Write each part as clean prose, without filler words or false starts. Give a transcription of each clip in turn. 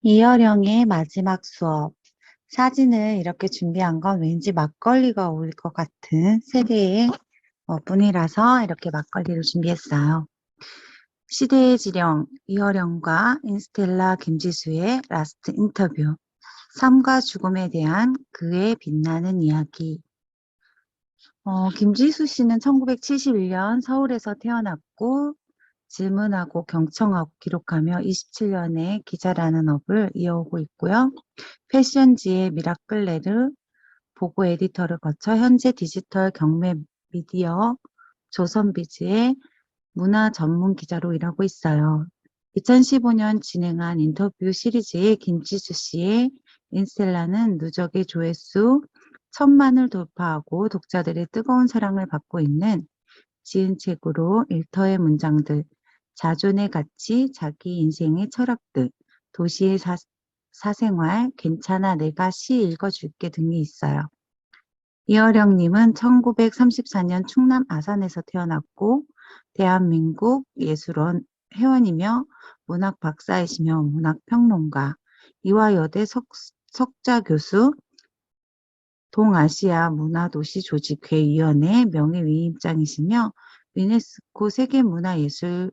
이어령의 마지막 수업. 사진을 이렇게 준비한 건 왠지 막걸리가 어울릴 것 같은 세대의 분이라서 이렇게 막걸리를 준비했어요. 시대의 지령, 이어령과 인스텔라 김지수의 라스트 인터뷰. 삶과 죽음에 대한 그의 빛나는 이야기. 김지수 씨는 1971년 서울에서 태어났고 질문하고 경청하고 기록하며 27년의 기자라는 업을 이어오고 있고요. 패션지의 미라클레르 보고 에디터를 거쳐 현재 디지털 경매 미디어 조선비즈의 문화 전문 기자로 일하고 있어요. 2015년 진행한 인터뷰 시리즈의 김지수 씨의 인스텔라는 누적의 조회수 1,000만을 돌파하고 독자들의 뜨거운 사랑을 받고 있는 지은 책으로 일터의 문장들, 자존의 가치, 자기 인생의 철학들, 도시의 사생활, 괜찮아 내가 시 읽어줄게 등이 있어요. 이어령님은 1934년 충남 아산에서 태어났고 대한민국 예술원 회원이며 문학 박사이시며 문학평론가, 이화여대 석자 교수, 동아시아 문화도시 조직회의원회 명예위임장이시며 유네스코 세계문화예술대회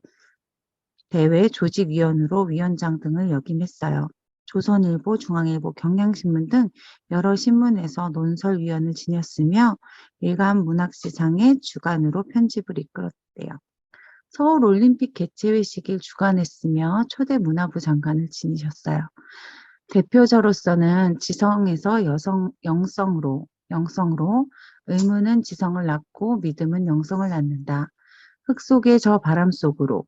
조직위원으로 위원장 등을 역임했어요. 조선일보, 중앙일보, 경향신문 등 여러 신문에서 논설위원을 지녔으며 일간 문학시장의 주간으로 편집을 이끌었대요. 서울올림픽 개최회식을 주관했으며 초대 문화부 장관을 지니셨어요. 대표자로서는 지성에서 영성으로 의문은 지성을 낳고 믿음은 영성을 낳는다. 흙 속의 저 바람 속으로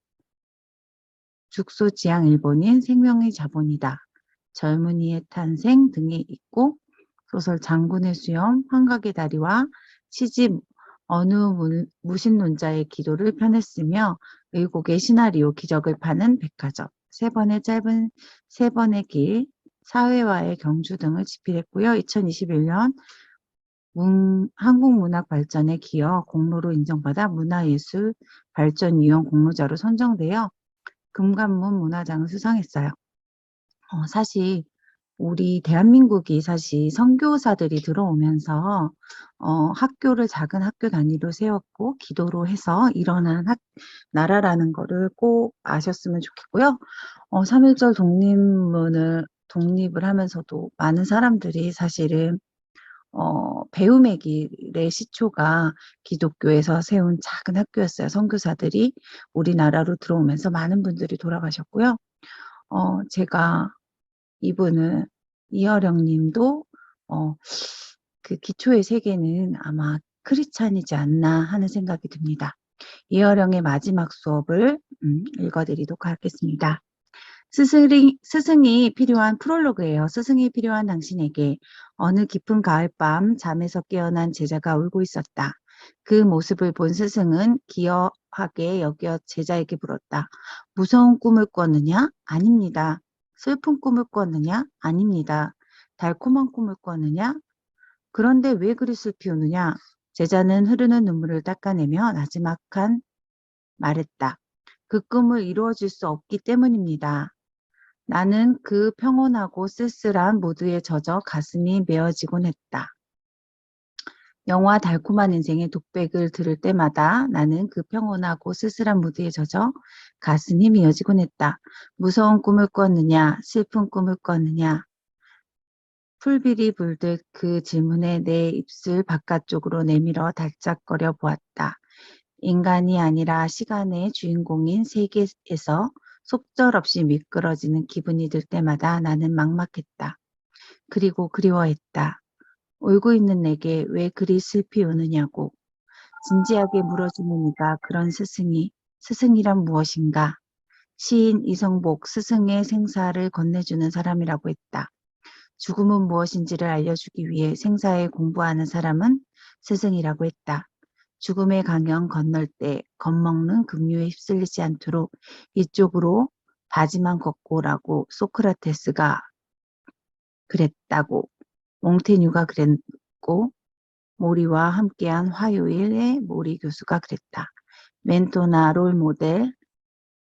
죽소지향 일본인 생명의 자본이다. 젊은이의 탄생 등이 있고 소설 장군의 수염, 환각의 다리와 시집 어느 무신론자의 기도를 펴냈으며 의곡의 시나리오 기적을 파는 백화점, 세 번의 길, 사회와의 경주 등을 집필했고요. 2021년 한국문학발전에 기여 공로로 인정받아 문화예술발전위원 공로자로 선정되어 금관문 문화장을 수상했어요. 사실 우리 대한민국이 사실 선교사들이 들어오면서 학교를 작은 학교 단위로 세웠고 기도로 해서 일어난 나라라는 거를 꼭 아셨으면 좋겠고요. 3.1절 독립을 하면서도 많은 사람들이 사실은 배움의 길의 시초가 기독교에서 세운 작은 학교였어요. 선교사들이 우리나라로 들어오면서 많은 분들이 돌아가셨고요. 제가 이분은 이어령 님도 그 기초의 세계는 아마 크리스찬이지 않나 하는 생각이 듭니다. 이어령의 마지막 수업을 읽어드리도록 하겠습니다. 스승이 필요한 프롤로그예요. 스승이 필요한 당신에게 어느 깊은 가을밤 잠에서 깨어난 제자가 울고 있었다. 그 모습을 본 스승은 기어하게 여겨 제자에게 물었다. 무서운 꿈을 꿨느냐? 아닙니다. 슬픈 꿈을 꿨느냐? 아닙니다. 달콤한 꿈을 꿨느냐? 그런데 왜 그리 슬피 우느냐? 제자는 흐르는 눈물을 닦아내며 나지막한 말했다. 그 꿈을 이루어질 수 없기 때문입니다. 나는 그 평온하고 쓸쓸한 모드에 젖어 가슴이 메어지곤 했다. 영화 달콤한 인생의 독백을 들을 때마다 나는 그 평온하고 쓸쓸한 무드에 젖어 가슴이 미어지곤 했다. 무서운 꿈을 꿨느냐, 슬픈 꿈을 꿨느냐. 풀비리 불듯 그 질문에 내 입술 바깥쪽으로 내밀어 달짝거려 보았다. 인간이 아니라 시간의 주인공인 세계에서 속절없이 미끄러지는 기분이 들 때마다 나는 막막했다. 그리고 그리워했다. 울고 있는 내게 왜 그리 슬피 우느냐고. 진지하게 물어주는 이가 그런 스승이란 무엇인가? 시인 이성복 스승의 생사를 건네주는 사람이라고 했다. 죽음은 무엇인지를 알려주기 위해 생사에 공부하는 사람은 스승이라고 했다. 죽음의 강연 건널 때 겁먹는 급류에 휩쓸리지 않도록 이쪽으로 바지만 걷고 오라고 소크라테스가 그랬다고. 몽테뉴가 그랬고 모리와 함께한 화요일에 모리 교수가 그랬다. 멘토나 롤 모델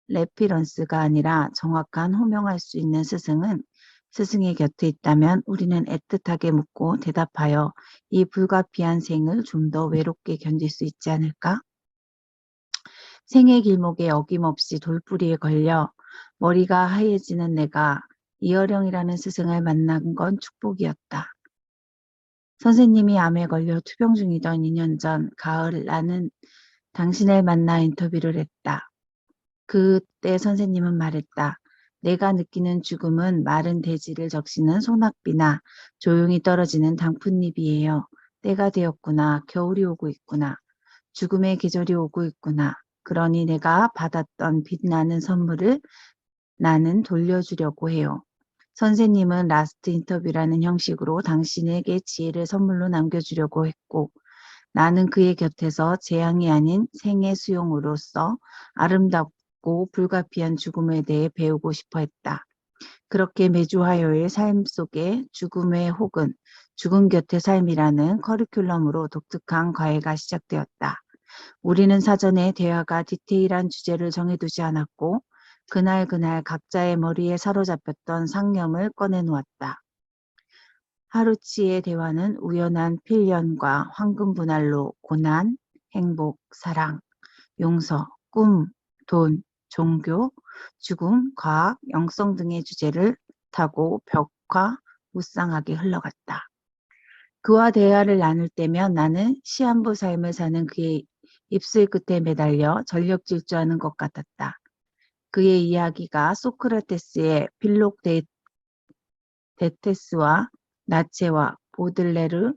레피런스가 아니라 정확한 호명할 수 있는 스승은 스승의 곁에 있다면 우리는 애틋하게 묻고 대답하여 이 불가피한 생을 좀 더 외롭게 견딜 수 있지 않을까? 생의 길목에 어김없이 돌부리에 걸려 머리가 하얘지는 내가 이어령이라는 스승을 만난 건 축복이었다. 선생님이 암에 걸려 투병 중이던 2년 전 가을 나는 당신을 만나 인터뷰를 했다. 그때 선생님은 말했다. 내가 느끼는 죽음은 마른 대지를 적시는 소낙비나 조용히 떨어지는 단풍잎이에요. 때가 되었구나. 겨울이 오고 있구나. 죽음의 계절이 오고 있구나. 그러니 내가 받았던 빛나는 선물을 나는 돌려주려고 해요. 선생님은 라스트 인터뷰라는 형식으로 당신에게 지혜를 선물로 남겨주려고 했고 나는 그의 곁에서 재앙이 아닌 생의 수용으로서 아름답고 불가피한 죽음에 대해 배우고 싶어 했다. 그렇게 매주 화요일 삶 속에 죽음의 혹은 죽음 곁의 삶이라는 커리큘럼으로 독특한 과외가 시작되었다. 우리는 사전에 대화가 디테일한 주제를 정해두지 않았고 그날 각자의 머리에 사로잡혔던 상념을 꺼내놓았다. 하루치의 대화는 우연한 필연과 황금 분할로 고난, 행복, 사랑, 용서, 꿈, 돈, 종교, 죽음, 과학, 영성 등의 주제를 타고 벽화 무쌍하게 흘러갔다. 그와 대화를 나눌 때면 나는 시한부 삶을 사는 그의 입술 끝에 매달려 전력 질주하는 것 같았다. 그의 이야기가 소크라테스의 필록데테스와 나체와 보들레르,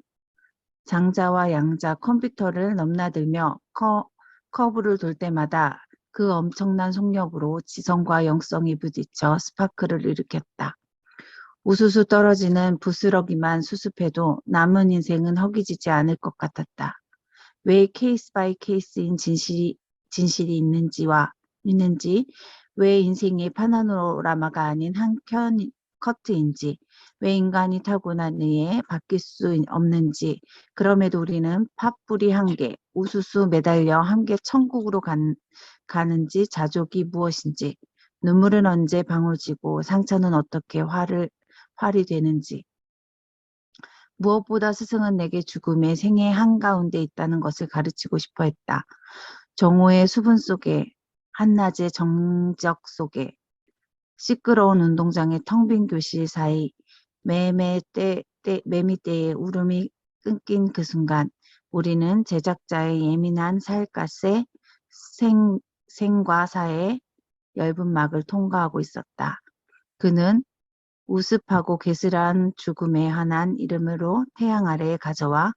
장자와 양자 컴퓨터를 넘나들며 커브를 돌 때마다 그 엄청난 속력으로 지성과 영성이 부딪혀 스파크를 일으켰다. 우수수 떨어지는 부스러기만 수습해도 남은 인생은 허기지지 않을 것 같았다. 왜 케이스 바이 케이스인 진실이 있는지, 왜 인생이 파노라마가 아닌 한 커트인지, 왜 인간이 타고난 의에 바뀔 수 없는지, 그럼에도 우리는 팥뿌리 한 개, 우수수 매달려 함께 천국으로 가는지 자족이 무엇인지, 눈물은 언제 방울지고 상처는 어떻게 활이 되는지, 무엇보다 스승은 내게 죽음의 생의 한가운데 있다는 것을 가르치고 싶어 했다. 정오의 수분 속에, 한낮의 정적 속에, 시끄러운 운동장의 텅 빈 교실 사이, 매미떼의 울음이 끊긴 그 순간, 우리는 제작자의 예민한 살갗에 생과 사의 엷은 막을 통과하고 있었다. 그는 우습하고 개슬한 죽음에 한한 이름으로 태양 아래에 가져와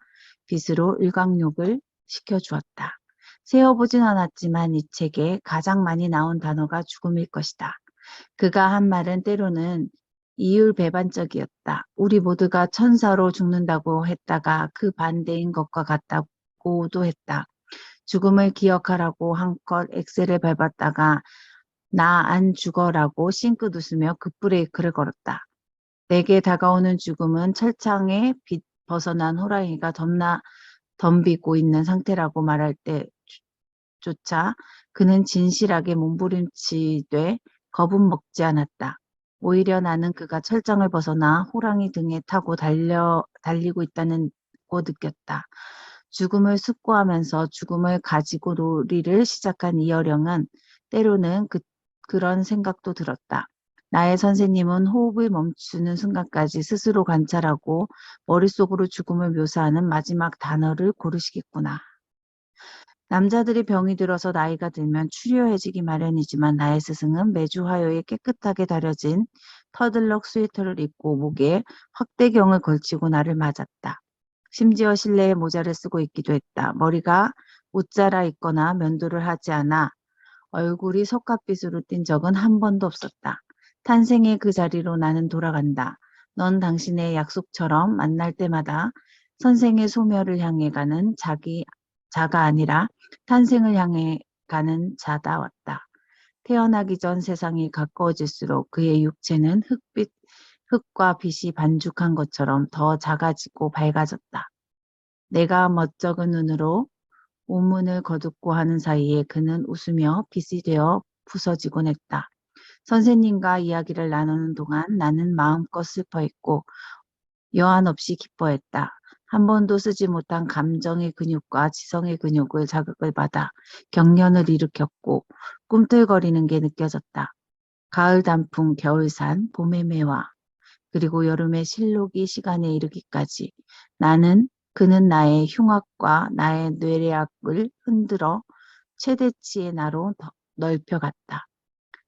빗으로 일광욕을 시켜주었다. 세어보진 않았지만 이 책에 가장 많이 나온 단어가 죽음일 것이다. 그가 한 말은 때로는 이율배반적이었다. 우리 모두가 천사로 죽는다고 했다가 그 반대인 것과 같다고도 했다. 죽음을 기억하라고 한껏 엑셀을 밟았다가 나 안 죽어라고 싱긋 웃으며 급브레이크를 걸었다. 내게 다가오는 죽음은 철창에 벗어난 호랑이가 덤비고 있는 상태라고 말할 때조차 그는 진실하게 몸부림치되 겁은 먹지 않았다. 오히려 나는 그가 철장을 벗어나 호랑이 등에 타고 달리고 있다고 느꼈다. 죽음을 숙고하면서 죽음을 가지고 놀이를 시작한 이어령은 때로는 그런 생각도 들었다. 나의 선생님은 호흡을 멈추는 순간까지 스스로 관찰하고 머릿속으로 죽음을 묘사하는 마지막 단어를 고르시겠구나. 남자들이 병이 들어서 나이가 들면 추려해지기 마련이지만 나의 스승은 매주 화요일 깨끗하게 다려진 터들럭 스웨터를 입고 목에 확대경을 걸치고 나를 맞았다. 심지어 실내에 모자를 쓰고 있기도 했다. 머리가 웃자라 있거나 면도를 하지 않아 얼굴이 석가빛으로 띈 적은 한 번도 없었다. 탄생의 그 자리로 나는 돌아간다. 넌 당신의 약속처럼 만날 때마다 선생의 소멸을 향해 가는 자가 아니라 탄생을 향해 가는 자다 왔다. 태어나기 전 세상이 가까워질수록 그의 육체는 흙과 빛이 반죽한 것처럼 더 작아지고 밝아졌다. 내가 멋쩍은 눈으로 오문을 거두고 하는 사이에 그는 웃으며 빛이 되어 부서지곤 했다. 선생님과 이야기를 나누는 동안 나는 마음껏 슬퍼했고 여한 없이 기뻐했다. 한 번도 쓰지 못한 감정의 근육과 지성의 근육을 자극을 받아 경련을 일으켰고 꿈틀거리는 게 느껴졌다. 가을 단풍, 겨울산, 봄의 매화, 그리고 여름의 실록이 시간에 이르기까지 그는 나의 흉악과 나의 뇌리학을 흔들어 최대치의 나로 넓혀갔다.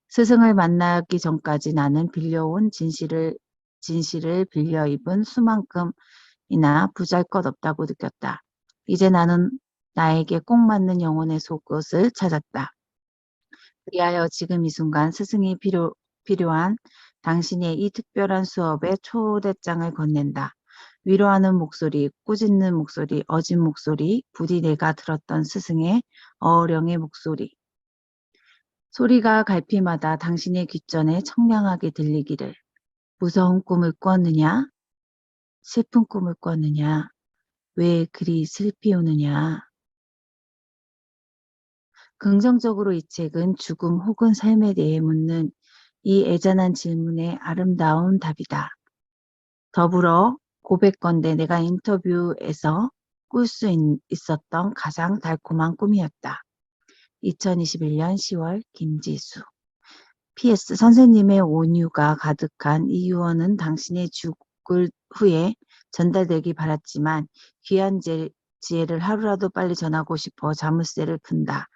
스승을 만나기 전까지 나는 빌려온 진실을 빌려 입은 수만큼이나 부잘것없다고 느꼈다. 이제 나는 나에게 꼭 맞는 영혼의 속옷을 찾았다. 그리하여 지금 이 순간 스승이 필요한 당신의 이 특별한 수업에 초대장을 건넨다. 위로하는 목소리, 꾸짖는 목소리, 어진 목소리, 부디 내가 들었던 스승의 어령의 목소리. 소리가 갈피마다 당신의 귓전에 청량하게 들리기를. 무서운 꿈을 꿨느냐? 슬픈 꿈을 꿨느냐? 왜 그리 슬피 우느냐? 긍정적으로 이 책은 죽음 혹은 삶에 대해 묻는 이 애잔한 질문의 아름다운 답이다. 더불어 고백건대 내가 인터뷰에서 꿀 수 있었던 가장 달콤한 꿈이었다. 2021년 10월 김지수. PS 선생님의 온유가 가득한 이 유언은 당신의 죽을 후에 전달되기 바랐지만 귀한 지혜를 하루라도 빨리 전하고 싶어 자물쇠를 푼다.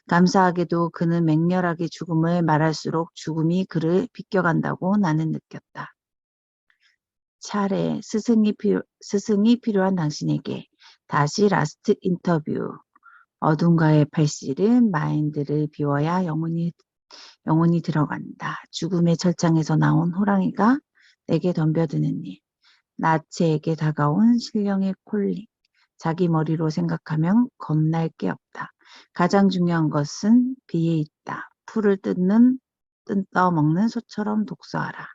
감사하게도 그는 맹렬하게 죽음을 말할수록 죽음이 그를 비껴간다고 나는 느꼈다. 차례 스승이 필요한 당신에게 다시 라스트 인터뷰. 어둠과의 팔씨름 마인드를 비워야 영혼이 들어간다. 죽음의 철장에서 나온 호랑이가 내게 덤벼드는 일. 나체에게 다가온 신령의 콜링. 자기 머리로 생각하면 겁날 게 없다. 가장 중요한 것은 비에 있다. 풀을 뜯어먹는 소처럼 독서하라.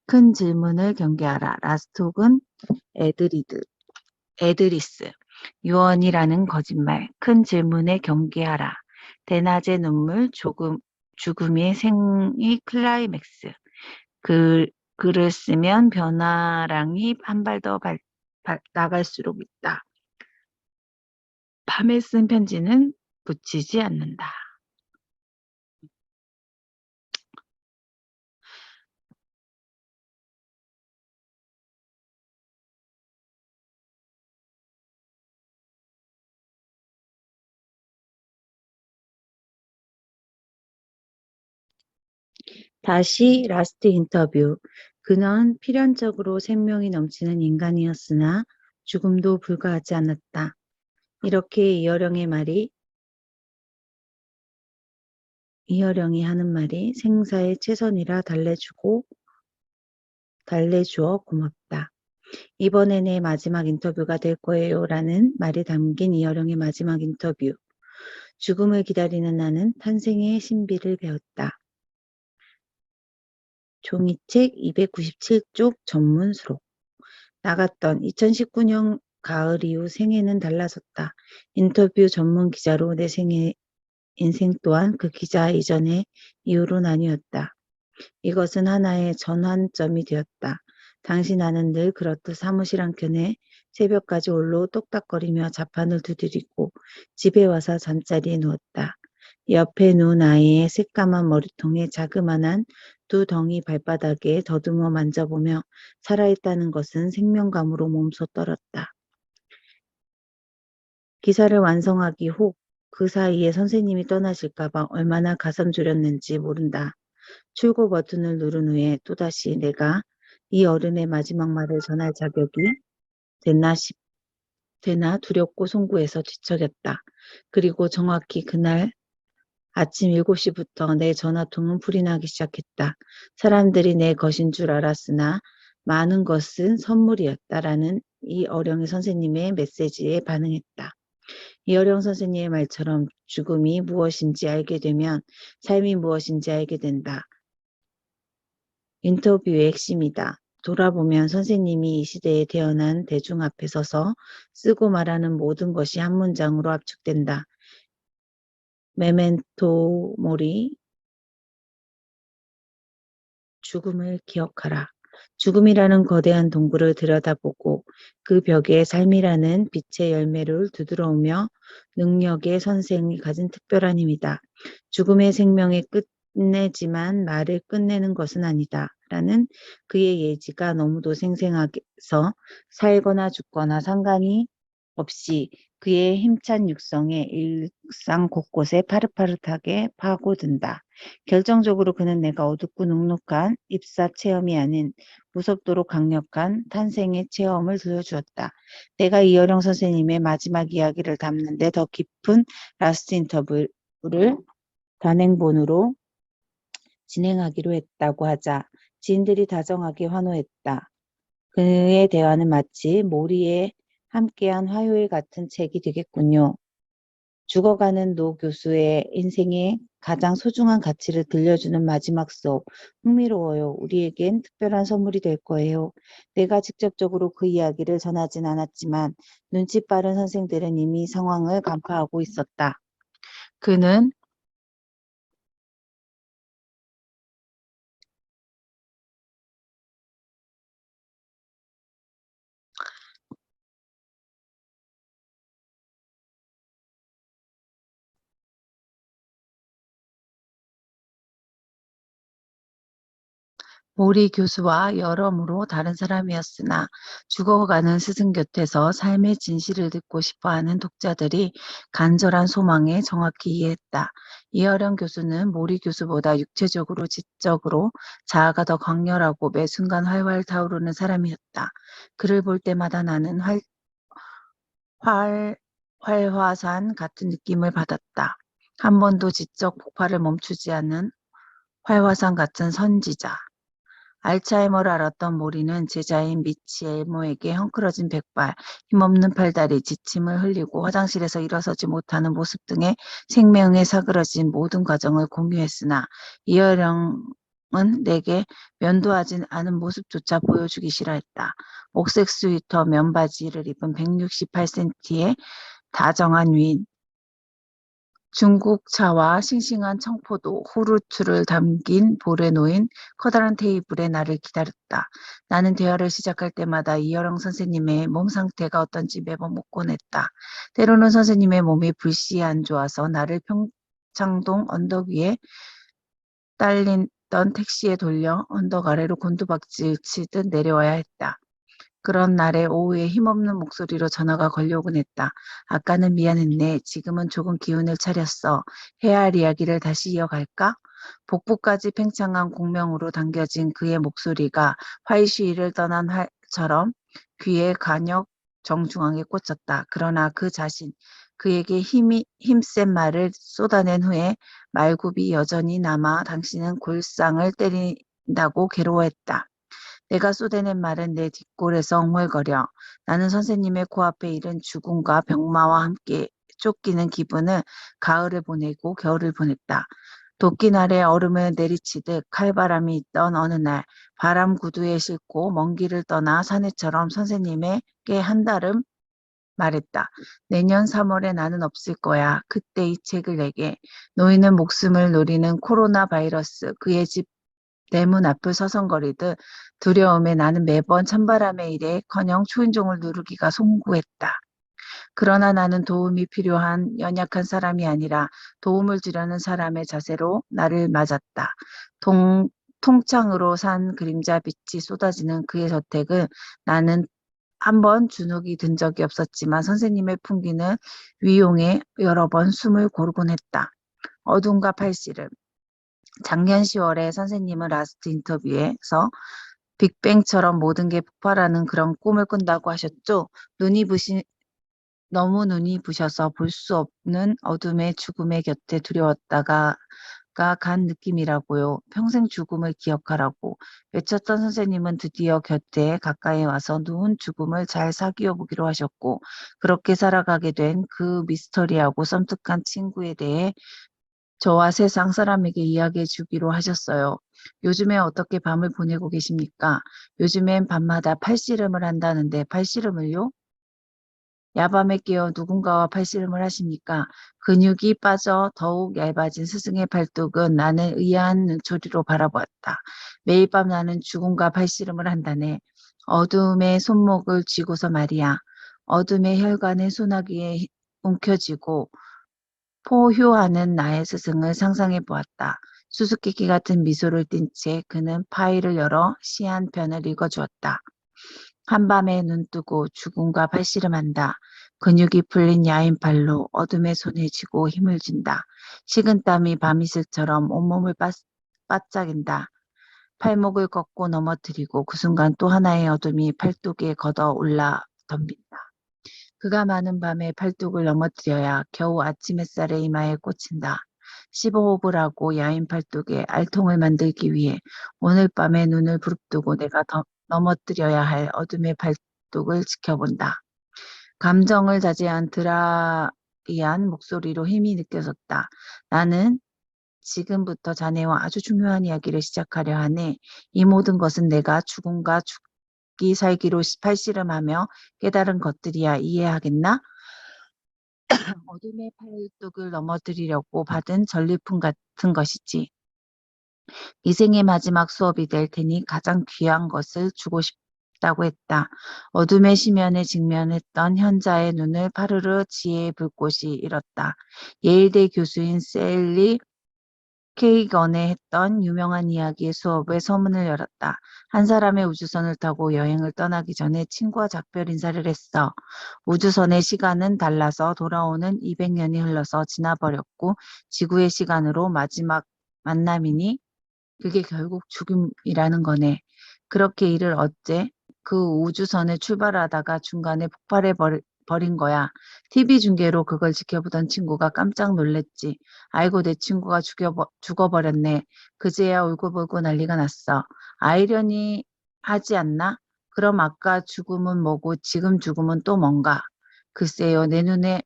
큰 질문을 경계하라. 라스톡은 에드리스. 유언이라는 거짓말. 큰 질문에 경계하라. 대낮의 눈물, 죽음의 생이 클라이맥스. 글을 쓰면 변화량이 한 발 더 나갈수록 있다. 밤에 쓴 편지는 붙이지 않는다. 다시 라스트 인터뷰. 그는 필연적으로 생명이 넘치는 인간이었으나 죽음도 불가하지 않았다. 이렇게 이어령이 하는 말이 생사의 최선이라 달래주어 고맙다. 이번에 내 마지막 인터뷰가 될 거예요 라는 말이 담긴 이어령의 마지막 인터뷰. 죽음을 기다리는 나는 탄생의 신비를 배웠다. 종이책 297쪽 전문 수록. 나갔던 2019년 가을 이후 생애는 달라졌다. 인터뷰 전문 기자로 내 인생 또한 그 기자 이전의 이후로 나뉘었다. 이것은 하나의 전환점이 되었다. 당시 나는 늘 그렇듯 사무실 한켠에 새벽까지 홀로 똑딱거리며 자판을 두드리고 집에 와서 잠자리에 누웠다. 옆에 누운 아이의 새까만 머리통에 자그마한 두 덩이 발바닥에 더듬어 만져보며 살아있다는 것은 생명감으로 몸소 떨었다. 기사를 완성하기 혹 그 사이에 선생님이 떠나실까봐 얼마나 가슴 졸였는지 모른다. 출고 버튼을 누른 후에 또다시 내가 이 어른의 마지막 말을 전할 자격이 되나 두렵고 송구해서 뒤척였다. 그리고 정확히 그날 아침 7시부터 내 전화통은 불이 나기 시작했다. 사람들이 내 것인 줄 알았으나 많은 것은 선물이었다라는 이 어령의 선생님의 메시지에 반응했다. 이어령 선생님의 말처럼 죽음이 무엇인지 알게 되면 삶이 무엇인지 알게 된다. 인터뷰의 핵심이다. 돌아보면 선생님이 이 시대에 태어난 대중 앞에 서서 쓰고 말하는 모든 것이 한 문장으로 압축된다. 메멘토 모리, 죽음을 기억하라. 죽음이라는 거대한 동굴을 들여다보고 그 벽에 삶이라는 빛의 열매를 두드러우며 능력의 선생이 가진 특별한 힘이다. 죽음의 생명의 끝내지만 말을 끝내는 것은 아니다. 라는 그의 예지가 너무도 생생해서 살거나 죽거나 상관이 없이 그의 힘찬 육성에 일상 곳곳에 파릇파릇하게 파고든다. 결정적으로 그는 내가 어둡고 눅눅한 입사 체험이 아닌 무섭도록 강력한 탄생의 체험을 들려주었다. 내가 이어령 선생님의 마지막 이야기를 담는데 더 깊은 라스트 인터뷰를 단행본으로 진행하기로 했다고 하자 지인들이 다정하게 환호했다. 그의 대화는 마치 모리에 함께한 화요일 같은 책이 되겠군요. 죽어가는 노 교수의 인생의 가장 소중한 가치를 들려주는 마지막 수업. 흥미로워요. 우리에겐 특별한 선물이 될 거예요. 내가 직접적으로 그 이야기를 전하진 않았지만 눈치 빠른 선생들은 이미 상황을 간파하고 있었다. 그는 모리 교수와 여러모로 다른 사람이었으나 죽어가는 스승 곁에서 삶의 진실을 듣고 싶어하는 독자들이 간절한 소망에 정확히 이해했다. 이어령 교수는 모리 교수보다 육체적으로 지적으로 자아가 더 강렬하고 매 순간 활활 타오르는 사람이었다. 그를 볼 때마다 나는 활, 활화산 같은 느낌을 받았다. 한 번도 지적 폭발을 멈추지 않는 활화산 같은 선지자. 알츠하이머를 앓았던 모리는 제자인 미치 엘모에게 헝클어진 백발, 힘없는 팔다리, 지침을 흘리고 화장실에서 일어서지 못하는 모습 등의 생명에 사그러진 모든 과정을 공유했으나 이어령은 내게 면도하지 않은 모습조차 보여주기 싫어했다. 옥색 스위터 면바지를 입은 168cm의 다정한 위인, 중국 차와 싱싱한 청포도, 후르츠를 담긴 볼에 놓인 커다란 테이블에 나를 기다렸다. 나는 대화를 시작할 때마다 이여령 선생님의 몸 상태가 어떤지 매번 묻곤 했다. 때로는 선생님의 몸이 불시 안 좋아서 나를 평창동 언덕 위에 딸리던 택시에 돌려 언덕 아래로 곤두박질 치듯 내려와야 했다. 그런 날에 오후에 힘없는 목소리로 전화가 걸려오곤 했다. 아까는 미안했네. 지금은 조금 기운을 차렸어. 해야 할 이야기를 다시 이어갈까? 복부까지 팽창한 공명으로 당겨진 그의 목소리가 활시위를 떠난 활처럼 귀에 간역 정중앙에 꽂혔다. 그러나 그 자신, 그에게 힘센 말을 쏟아낸 후에 말굽이 여전히 남아 당신은 골상을 때린다고 괴로워했다. 내가 쏟아낸 말은 내 뒷골에서 엉얼거려 나는 선생님의 코앞에 이른 죽음과 병마와 함께 쫓기는 기분을 가을을 보내고 겨울을 보냈다. 도끼 날에 얼음을 내리치듯 칼바람이 있던 어느 날 바람 구두에 싣고 먼 길을 떠나 사내처럼 선생님에게 한달음 말했다. 내년 3월에 나는 없을 거야. 그때 이 책을 내게. 노인은 목숨을 노리는 코로나 바이러스 그의 집 대문 앞을 서성거리듯 두려움에 나는 매번 찬바람에 일해커녕 초인종을 누르기가 송구했다. 그러나 나는 도움이 필요한 연약한 사람이 아니라 도움을 주려는 사람의 자세로 나를 맞았다. 통창으로 산 그림자 빛이 쏟아지는 그의 저택은 나는 한 번 주눅이 든 적이 없었지만 선생님의 풍기는 위용에 여러 번 숨을 고르곤 했다. 어둠과 팔씨름. 작년 10월에 선생님은 라스트 인터뷰에서 빅뱅처럼 모든 게 폭발하는 그런 꿈을 꾼다고 하셨죠. 너무 눈이 부셔서 볼 수 없는 어둠의 죽음의 곁에 두려웠다가 간 느낌이라고요. 평생 죽음을 기억하라고 외쳤던 선생님은 드디어 곁에 가까이 와서 누운 죽음을 잘 사귀어 보기로 하셨고 그렇게 살아가게 된 그 미스터리하고 섬뜩한 친구에 대해 저와 세상 사람에게 이야기해 주기로 하셨어요. 요즘에 어떻게 밤을 보내고 계십니까? 요즘엔 밤마다 팔씨름을 한다는데 팔씨름을요? 야밤에 깨어 누군가와 팔씨름을 하십니까? 근육이 빠져 더욱 얇아진 스승의 팔뚝은 나는 의아한 눈초리로 바라보았다. 매일 밤 나는 죽음과 팔씨름을 한다네. 어둠의 손목을 쥐고서 말이야. 어둠의 혈관의 소나기에 움켜쥐고 포효하는 나의 스승을 상상해 보았다. 수수께끼 같은 미소를 띤 채 그는 파일을 열어 시 한 편을 읽어주었다. 한밤에 눈뜨고 죽음과 팔씨름한다. 근육이 풀린 야인 팔로 어둠의 손에 쥐고 힘을 준다. 식은땀이 밤이슬처럼 온몸을 바짝인다. 팔목을 꺾고 넘어뜨리고 그 순간 또 하나의 어둠이 팔뚝에 걷어 올라 덤빈다. 그가 많은 밤에 팔뚝을 넘어뜨려야 겨우 아침 햇살에 이마에 꽂힌다. 15호흡을 하고 야인 팔뚝에 알통을 만들기 위해 오늘 밤에 눈을 부릅뜨고 내가 넘어뜨려야 할 어둠의 팔뚝을 지켜본다. 감정을 자제한 드라이한 목소리로 힘이 느껴졌다. 나는 지금부터 자네와 아주 중요한 이야기를 시작하려 하네. 이 모든 것은 내가 죽음과 죽기 살기로 팔씨름하며 깨달은 것들이야. 이해하겠나? 어둠의 팔뚝을 넘어뜨리려고 받은 전리품 같은 것이지. 이생의 마지막 수업이 될 테니 가장 귀한 것을 주고 싶다고 했다. 어둠의 심연에 직면했던 현자의 눈을 파르르 지혜의 불꽃이 일었다. 예일대 교수인 셀리 케이건에 했던 유명한 이야기의 수업에 서문을 열었다. 한 사람의 우주선을 타고 여행을 떠나기 전에 친구와 작별 인사를 했어. 우주선의 시간은 달라서 돌아오는 200년이 흘러서 지나버렸고 지구의 시간으로 마지막 만남이니 그게 결국 죽음이라는 거네. 그렇게 일을 어째 그 우주선에 출발하다가 중간에 버린 거야. TV 중계로 그걸 지켜보던 친구가 깜짝 놀랬지. 아이고 내 친구가 죽어버렸네. 그제야 울고불고 난리가 났어. 아이러니하지 않나? 그럼 아까 죽음은 뭐고 지금 죽음은 또 뭔가? 글쎄요, 내 눈에는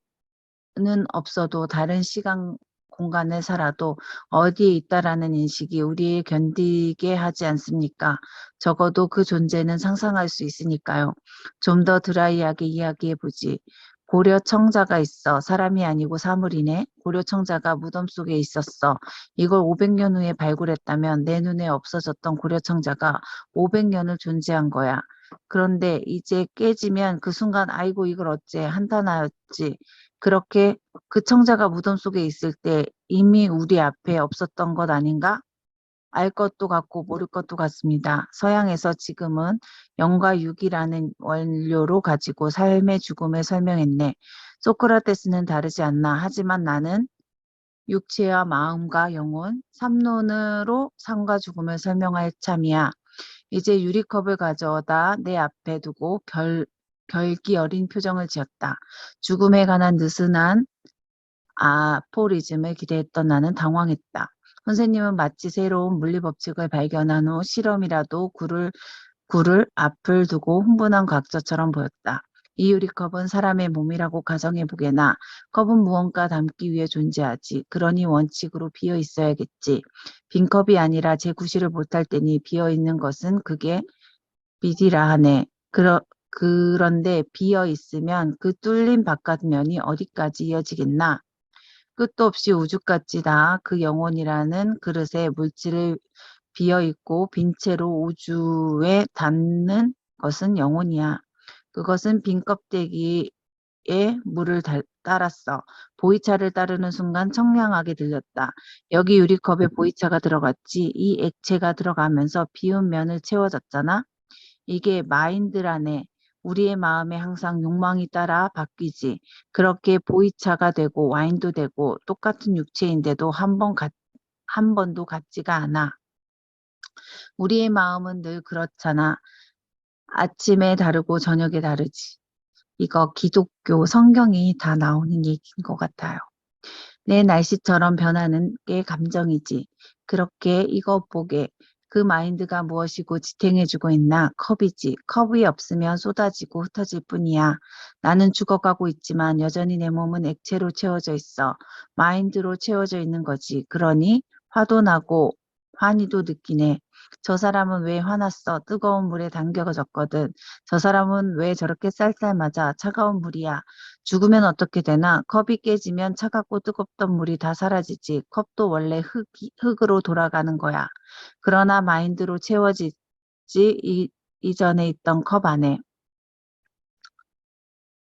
없어도 다른 시간 공간에 살아도 어디에 있다라는 인식이 우리를 견디게 하지 않습니까? 적어도 그 존재는 상상할 수 있으니까요. 좀 더 드라이하게 이야기해보지. 고려청자가 있어. 사람이 아니고 사물이네. 고려청자가 무덤 속에 있었어. 이걸 500년 후에 발굴했다면 내 눈에 없어졌던 고려청자가 500년을 존재한 거야. 그런데 이제 깨지면 그 순간 아이고 이걸 어째 한탄하였지. 그렇게 그 청자가 무덤 속에 있을 때 이미 우리 앞에 없었던 것 아닌가? 알 것도 같고 모를 것도 같습니다. 서양에서 지금은 영과 육이라는 원료로 가지고 삶의 죽음을 설명했네. 소크라테스는 다르지 않나. 하지만 나는 육체와 마음과 영혼, 삼론으로 삶과 죽음을 설명할 참이야. 이제 유리컵을 가져다 내 앞에 두고 결기 어린 표정을 지었다. 죽음에 관한 느슨한 아포리즘을 기대했던 나는 당황했다. 선생님은 마치 새로운 물리법칙을 발견한 후 실험이라도 굴을 앞을 두고 흥분한 과학자처럼 보였다. 이 유리컵은 사람의 몸이라고 가정해보게나 컵은 무언가 담기 위해 존재하지. 그러니 원칙으로 비어 있어야겠지. 빈 컵이 아니라 재구실을 못할 때니 비어 있는 것은 그게 비디라 하네. 그런데 비어 있으면 그 뚫린 바깥면이 어디까지 이어지겠나? 끝도 없이 우주까지 다 그 영혼이라는 그릇에 물질을 비어 있고 빈 채로 우주에 닿는 것은 영혼이야. 그것은 빈 껍데기에 물을 따랐어. 보이차를 따르는 순간 청량하게 들렸다. 여기 유리컵에 보이차가 들어갔지. 이 액체가 들어가면서 비운 면을 채워졌잖아. 이게 마인드라네. 우리의 마음에 항상 욕망이 따라 바뀌지. 그렇게 보이차가 되고 와인도 되고 똑같은 육체인데도 한 번도 같지가 않아. 우리의 마음은 늘 그렇잖아. 아침에 다르고 저녁에 다르지. 이거 기독교 성경이 다 나오는 얘기인 것 같아요. 내 날씨처럼 변하는 게 감정이지. 그렇게 이것 보게. 그 마인드가 무엇이고 지탱해주고 있나? 컵이지. 컵이 없으면 쏟아지고 흩어질 뿐이야. 나는 죽어가고 있지만 여전히 내 몸은 액체로 채워져 있어. 마인드로 채워져 있는 거지. 그러니 화도 나고 환희도 느끼네. 저 사람은 왜 화났어? 뜨거운 물에 담겨졌거든. 저 사람은 왜 저렇게 쌀쌀 맞아? 차가운 물이야. 죽으면 어떻게 되나? 컵이 깨지면 차갑고 뜨겁던 물이 다 사라지지. 컵도 원래 흙으로 돌아가는 거야. 그러나 마인드로 채워지지. 이전에 있던 컵 안에.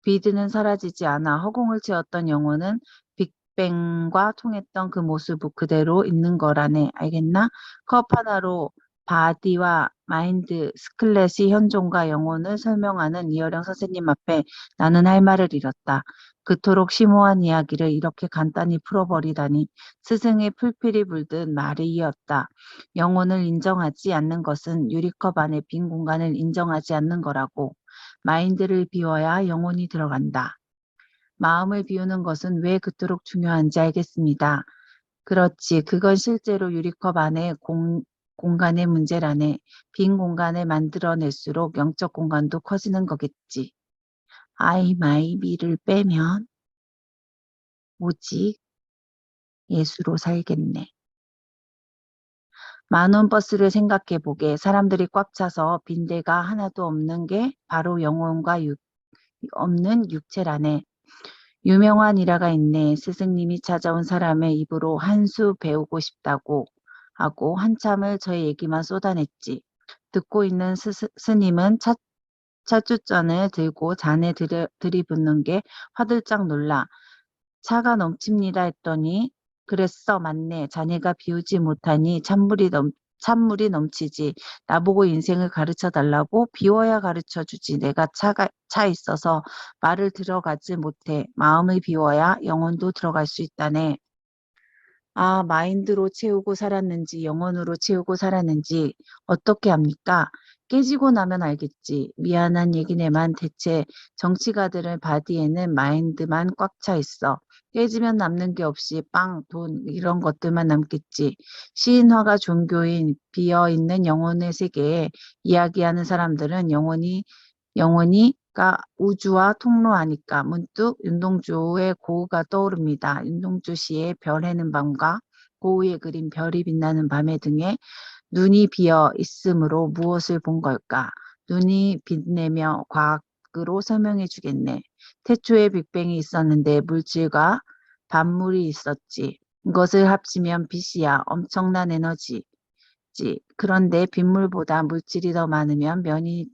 비드는 사라지지 않아. 허공을 채웠던 영혼은 빅뱅과 통했던 그 모습 그대로 있는 거라네. 알겠나? 컵 하나로 바디와 마인드, 스클렛이 현존과 영혼을 설명하는 이어령 선생님 앞에 나는 할 말을 잃었다. 그토록 심오한 이야기를 이렇게 간단히 풀어버리다니 스승의 풀필이 불듯 말이 이었다. 영혼을 인정하지 않는 것은 유리컵 안의 빈 공간을 인정하지 않는 거라고. 마인드를 비워야 영혼이 들어간다. 마음을 비우는 것은 왜 그토록 중요한지 알겠습니다. 그렇지. 그건 실제로 유리컵 안에 공간의 문제라네. 빈 공간을 만들어낼수록 영적 공간도 커지는 거겠지. I, my, me를 빼면 오직 예수로 살겠네. 만원 버스를 생각해보게. 사람들이 꽉 차서 빈대가 하나도 없는 게 바로 영혼과 없는 육체라네. 유명한 일화가 있네. 스승님이 찾아온 사람의 입으로 한 수 배우고 싶다고 하고 한참을 저의 얘기만 쏟아냈지. 듣고 있는 스님은 찻주잔을 들고 잔에 들이붓는 게 화들짝 놀라 차가 넘칩니다 했더니 그랬어 맞네. 자네가 비우지 못하니 찬물이 넘치지. 나보고 인생을 가르쳐 달라고 비워야 가르쳐 주지. 내가 차 있어서 말을 들어가지 못해. 마음을 비워야 영혼도 들어갈 수 있다네. 아, 마인드로 채우고 살았는지 영혼으로 채우고 살았는지 어떻게 합니까? 깨지고 나면 알겠지. 미안한 얘기네만 대체 정치가들의 바디에는 마인드만 꽉 차 있어. 깨지면 남는 게 없이 빵, 돈 이런 것들만 남겠지. 시인화가 종교인 비어있는 영혼의 세계에 이야기하는 사람들은 영원히가 우주와 통로하니까 문득 윤동주의 고우가 떠오릅니다. 윤동주 씨의 별 해는 밤과 고우의 그린 별이 빛나는 밤의 등에 눈이 비어 있으므로 무엇을 본 걸까? 눈이 빛내며 과학으로 설명해 주겠네. 태초에 빅뱅이 있었는데 물질과 반물이 있었지. 이것을 합치면 빛이야. 엄청난 에너지. 그런데 빗물보다 물질이 더 많으면 면이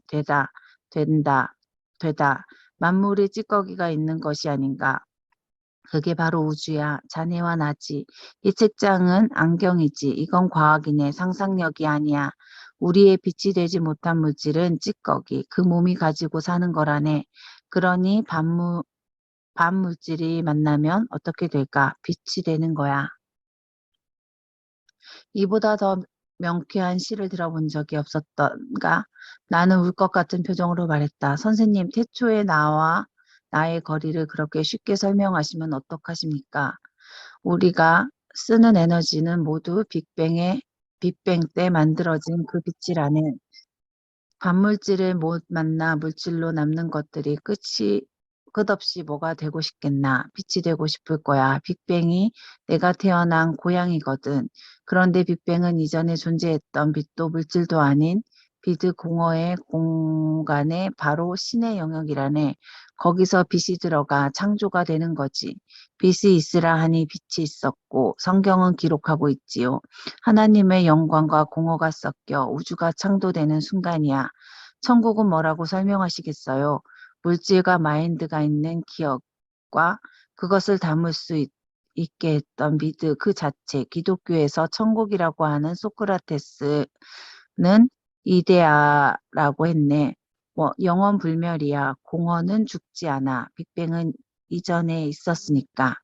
된다, 되다. 만물의 찌꺼기가 있는 것이 아닌가. 그게 바로 우주야. 자네와 나지. 이 책장은 안경이지. 이건 과학이네. 상상력이 아니야. 우리의 빛이 되지 못한 물질은 찌꺼기. 그 몸이 가지고 사는 거라네. 그러니 반물질이 만나면 어떻게 될까? 빛이 되는 거야. 이보다 더 명쾌한 시를 들어본 적이 없었던가? 나는 울 것 같은 표정으로 말했다. 선생님, 태초의 나와 나의 거리를 그렇게 쉽게 설명하시면 어떡하십니까? 우리가 쓰는 에너지는 모두 빅뱅 때 만들어진 그 빛이라는 반물질을 못 만나 물질로 남는 것들이 끝없이 뭐가 되고 싶겠나. 빛이 되고 싶을 거야. 빅뱅이 내가 태어난 고향이거든. 그런데 빅뱅은 이전에 존재했던 빛도 물질도 아닌 비드 공허의 공간에 바로 신의 영역이라네. 거기서 빛이 들어가 창조가 되는 거지. 빛이 있으라 하니 빛이 있었고 성경은 기록하고 있지요. 하나님의 영광과 공허가 섞여 우주가 창조되는 순간이야. 천국은 뭐라고 설명하시겠어요? 물질과 마인드가 있는 기억과 그것을 담을 수 있게 했던 미드 그 자체. 기독교에서 천국이라고 하는 소크라테스는 이데아라고 했네. 뭐 영원 불멸이야. 공허는 죽지 않아. 빅뱅은 이전에 있었으니까.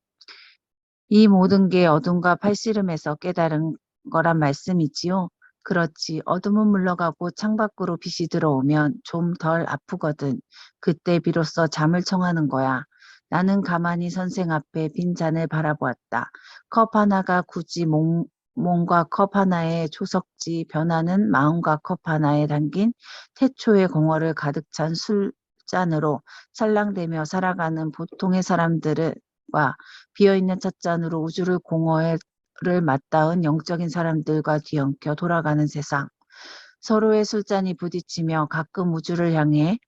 이 모든 게 어둠과 팔씨름에서 깨달은 거란 말씀이지요. 그렇지. 어둠은 물러가고 창밖으로 빛이 들어오면 좀 덜 아프거든. 그때 비로소 잠을 청하는 거야. 나는 가만히 선생 앞에 빈 잔을 바라보았다. 컵 하나가 굳이 몸과 컵 하나의 초석지 변하는 마음과 컵 하나에 담긴 태초의 공허를 가득 찬 술잔으로 찰랑대며 살아가는 보통의 사람들과 비어있는 찻잔으로 우주를 공허를 맞닿은 영적인 사람들과 뒤엉켜 돌아가는 세상. 서로의 술잔이 부딪히며 가끔 우주를 향해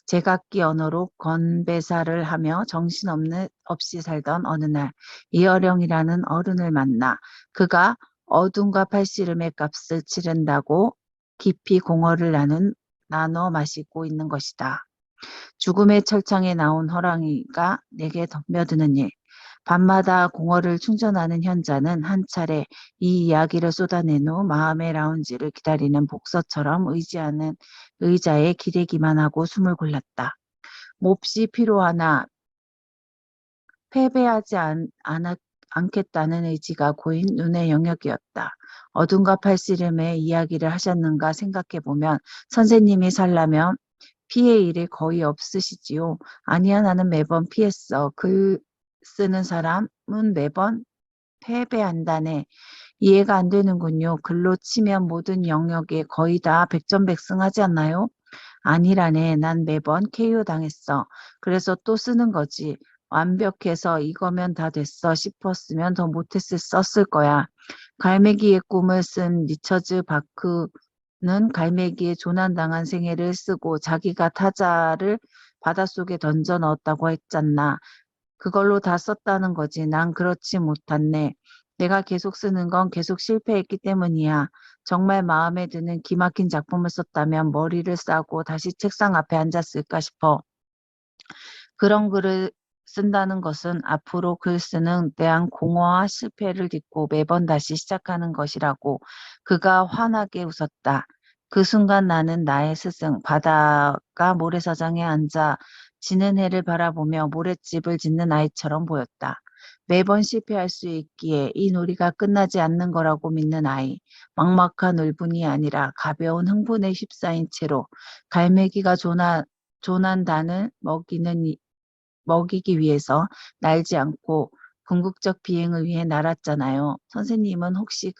제각기 언어로 건배사를 하며 정신없이 살던 어느 날 이어령이라는 어른을 만나 그가 어둠과 팔씨름의 값을 치른다고 깊이 공허를 나눠 마시고 있는 것이다. 죽음의 철창에 나온 호랑이가 내게 덤벼드는 일. 밤마다 공허를 충전하는 현자는 한 차례 이 이야기를 쏟아낸 후 마음의 라운지를 기다리는 복서처럼 의지하는 의자에 기대기만 하고 숨을 골랐다. 몹시 피로하나 패배하지 않겠다는 의지가 고인 눈의 영역이었다. 어둠과 팔씨름의 이야기를 하셨는가 생각해보면 선생님이 살라면 피해 일이 거의 없으시지요. 아니야, 나는 매번 피했어. 글 쓰는 사람은 매번 패배한다네. 이해가 안 되는군요. 글로 치면 모든 영역에 거의 다 백전백승하지 않나요? 아니라네. 난 매번 KO 당했어. 그래서 또 쓰는 거지. 완벽해서 이거면 다 됐어 싶었으면 더 못했을 거야. 갈매기의 꿈을 쓴 리처즈 바크는 갈매기의 조난당한 생애를 쓰고 자기가 타자를 바닷속에 던져 넣었다고 했잖아. 그걸로 다 썼다는 거지. 난 그렇지 못했네. 내가 계속 쓰는 건 계속 실패했기 때문이야. 정말 마음에 드는 기막힌 작품을 썼다면 머리를 싸고 다시 책상 앞에 앉았을까 싶어. 그런 글을 쓴다는 것은 앞으로 글 쓰는 대한 공허와 실패를 딛고 매번 다시 시작하는 것이라고 그가 환하게 웃었다. 그 순간 나는 나의 스승 바다가 모래사장에 앉아 지는 해를 바라보며 모랫집을 짓는 아이처럼 보였다. 매번 실패할 수 있기에 이 놀이가 끝나지 않는 거라고 믿는 아이. 막막한 울분이 아니라 가벼운 흥분에 휩싸인 채로 갈매기가 조난단을 먹이기 위해서 날지 않고 궁극적 비행을 위해 날았잖아요. 선생님은 혹시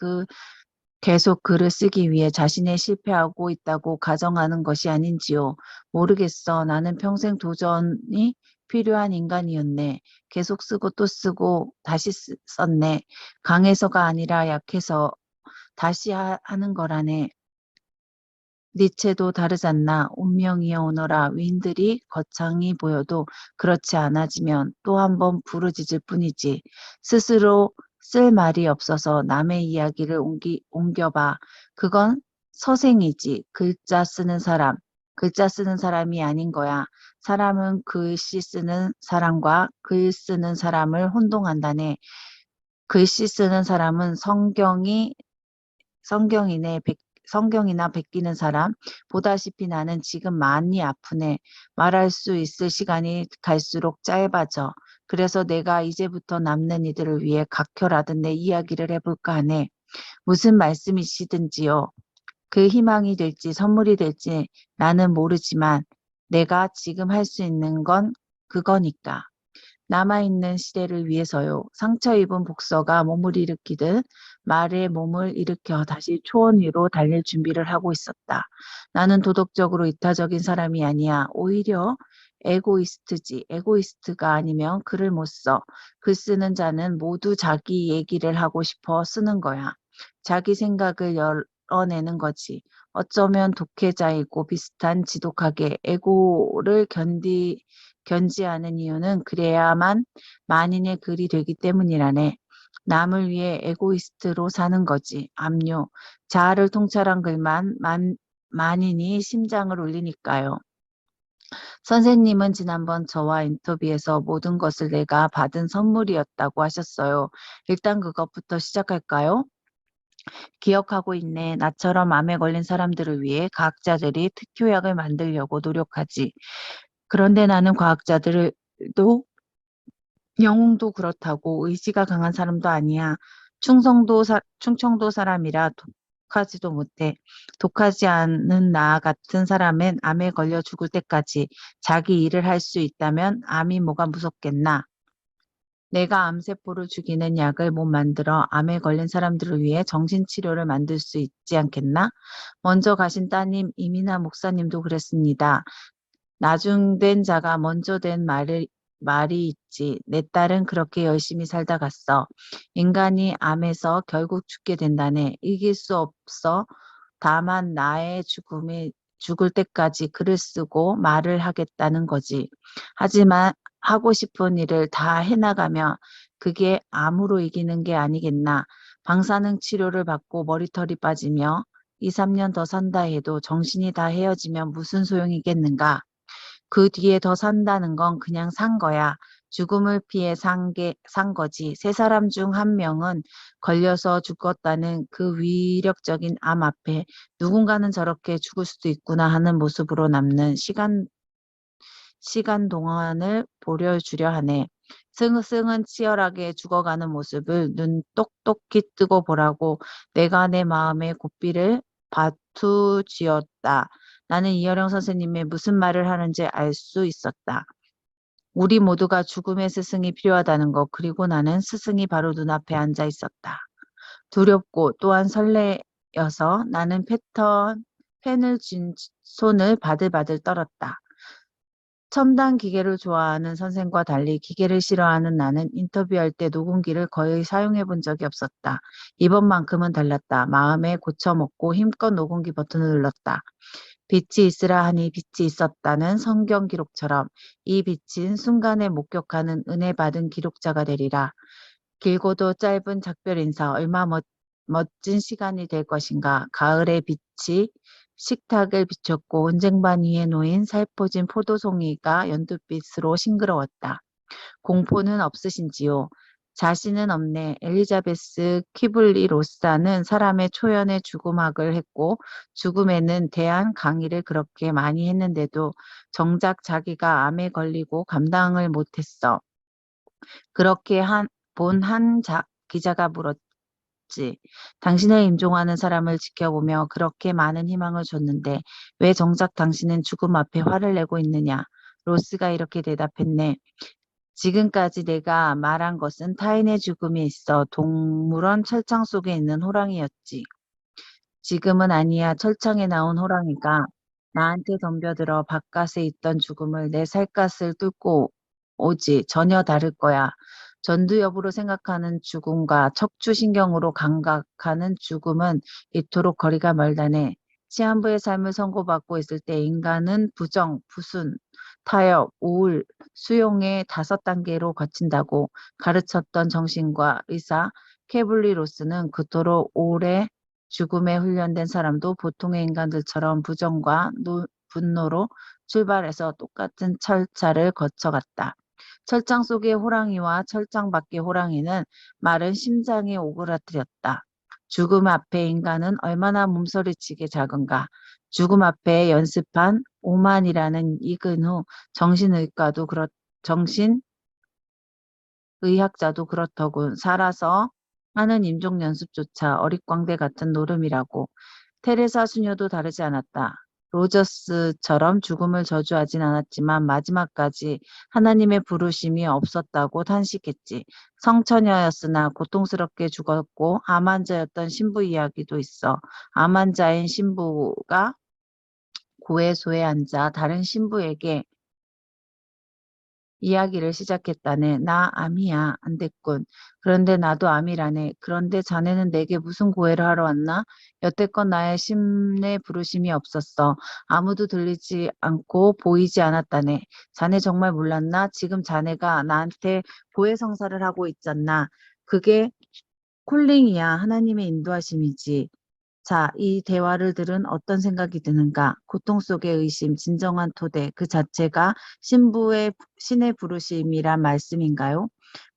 계속 글을 쓰기 위해 자신의 실패하고 있다고 가정하는 것이 아닌지요? 모르겠어. 나는 평생 도전이 필요한 인간이었네. 계속 쓰고 또 쓰고 다시 썼네. 강해서가 아니라 약해서 다시 하는 거라네. 니체도 다르잖나. 운명이여 오너라. 위인들이 거창이 보여도 그렇지 않아지면 또 한 번 부르짖을 뿐이지. 스스로 쓸 말이 없어서 남의 이야기를 옮겨봐. 그건 서생이지. 글자 쓰는 사람이 아닌 거야. 사람은 글씨 쓰는 사람과 글 쓰는 사람을 혼동한다네. 글씨 쓰는 사람은 성경이네, 성경이나 베끼는 사람. 보다시피 나는 지금 많이 아프네. 말할 수 있을 시간이 갈수록 짧아져. 그래서 내가 이제부터 남는 이들을 위해 각혈하듯 내 이야기를 해볼까 하네. 무슨 말씀이시든지요. 그 희망이 될지 선물이 될지 나는 모르지만 내가 지금 할 수 있는 건 그거니까. 남아있는 시대를 위해서요. 상처 입은 복서가 몸을 일으키듯 말의 몸을 일으켜 다시 초원 위로 달릴 준비를 하고 있었다. 나는 도덕적으로 이타적인 사람이 아니야. 오히려 에고이스트지. 에고이스트가 아니면 글을 못 써. 글 쓰는 자는 모두 자기 얘기를 하고 싶어 쓰는 거야. 자기 생각을 열어내는 거지. 어쩌면 독해자이고 비슷한 지독하게 에고를 견지하는 이유는 그래야만 만인의 글이 되기 때문이라네. 남을 위해 에고이스트로 사는 거지. 압류. 자아를 통찰한 글만 만인이 심장을 울리니까요. 선생님은 지난번 저와 인터뷰에서 모든 것을 내가 받은 선물이었다고 하셨어요. 일단 그것부터 시작할까요? 기억하고 있네. 나처럼 암에 걸린 사람들을 위해 과학자들이 특효약을 만들려고 노력하지. 그런데 나는 과학자들도 영웅도 그렇다고 의지가 강한 사람도 아니야. 충청도 사람이라 독하지도 못해. 독하지 않은 나 같은 사람은 암에 걸려 죽을 때까지 자기 일을 할 수 있다면 암이 뭐가 무섭겠나. 내가 암세포를 죽이는 약을 못 만들어 암에 걸린 사람들을 위해 정신치료를 만들 수 있지 않겠나? 먼저 가신 따님 이민아 목사님도 그랬습니다. 나중된 자가 먼저 된 말이 있지. 내 딸은 그렇게 열심히 살다 갔어. 인간이 암에서 결국 죽게 된다네. 이길 수 없어. 다만 나의 죽을 때까지 글을 쓰고 말을 하겠다는 거지. 하지만 하고 싶은 일을 다 해나가며 그게 암으로 이기는 게 아니겠나. 방사능 치료를 받고 머리털이 빠지며 2, 3년 더 산다 해도 정신이 다 헤어지면 무슨 소용이겠는가. 그 뒤에 더 산다는 건 그냥 산 거야. 죽음을 피해 산 거지. 세 사람 중 한 명은 걸려서 죽었다는 그 위력적인 암 앞에 누군가는 저렇게 죽을 수도 있구나 하는 모습으로 남는 시간 동안을 보여주려 하네. 승은 치열하게 죽어가는 모습을 눈 똑똑히 뜨고 보라고 내가 내 마음의 고삐를 바투쥐었다. 나는 이어령 선생님의 무슨 말을 하는지 알 수 있었다. 우리 모두가 죽음의 스승이 필요하다는 것, 그리고 나는 스승이 바로 눈앞에 앉아 있었다. 두렵고 또한 설레여서 나는 펜을 쥔 손을 바들바들 떨었다. 첨단 기계를 좋아하는 선생과 달리 기계를 싫어하는 나는 인터뷰할 때 녹음기를 거의 사용해 본 적이 없었다. 이번만큼은 달랐다. 마음에 고쳐먹고 힘껏 녹음기 버튼을 눌렀다. 빛이 있으라 하니 빛이 있었다는 성경 기록처럼 이 빛인 순간에 목격하는 은혜 받은 기록자가 되리라. 길고도 짧은 작별 인사 얼마 멋진 시간이 될 것인가. 가을의 빛이 식탁을 비췄고 온쟁반 위에 놓인 살포진 포도송이가 연두빛으로 싱그러웠다. 공포는 없으신지요? 자신은 없네. 엘리자베스 키블리 로사는 사람의 초연의 죽음학을 했고 죽음에는 대한 강의를 그렇게 많이 했는데도 정작 자기가 암에 걸리고 감당을 못했어. 그렇게 본 한 기자가 물었지. 당신을 임종하는 사람을 지켜보며 그렇게 많은 희망을 줬는데 왜 정작 당신은 죽음 앞에 화를 내고 있느냐? 로스가 이렇게 대답했네. 지금까지 내가 말한 것은 타인의 죽음이 있어 동물원 철창 속에 있는 호랑이였지. 지금은 아니야. 철창에 나온 호랑이가 나한테 덤벼들어 바깥에 있던 죽음을 내 살갗을 뚫고 오지. 전혀 다를 거야. 전두 여부로 생각하는 죽음과 척추신경으로 감각하는 죽음은 이토록 거리가 멀다네. 시한부의 삶을 선고받고 있을 때 인간은 부정, 부순, 타협, 우울, 수용의 5단계로 거친다고 가르쳤던 정신과 의사 케블리 로스는 그토록 오래 죽음에 훈련된 사람도 보통의 인간들처럼 부정과 분노로 출발해서 똑같은 철차를 거쳐갔다. 철장 속의 호랑이와 철장 밖의 호랑이는 마른 심장이 오그라들었다. 죽음 앞에 인간은 얼마나 몸서리치게 작은가. 죽음 앞에 연습한 오만이라는 익은 후 정신의학자도 그렇더군. 살아서 하는 임종 연습조차 어릿광대 같은 노름이라고. 테레사 수녀도 다르지 않았다. 로저스처럼 죽음을 저주하진 않았지만 마지막까지 하나님의 부르심이 없었다고 탄식했지. 성처녀였으나 고통스럽게 죽었고 암 환자였던 신부 이야기도 있어. 암 환자인 신부가 고해소에 앉아 다른 신부에게 이야기를 시작했다네. 나 암이야. 안 됐군. 그런데 나도 암이라네. 그런데 자네는 내게 무슨 고해를 하러 왔나? 여태껏 나의 심내 부르심이 없었어. 아무도 들리지 않고 보이지 않았다네. 자네 정말 몰랐나? 지금 자네가 나한테 고해 성사를 하고 있잖아. 그게 콜링이야. 하나님의 인도하심이지. 자, 이 대화를 들은 어떤 생각이 드는가? 고통 속의 의심, 진정한 토대, 그 자체가 신의 부르심이란 말씀인가요?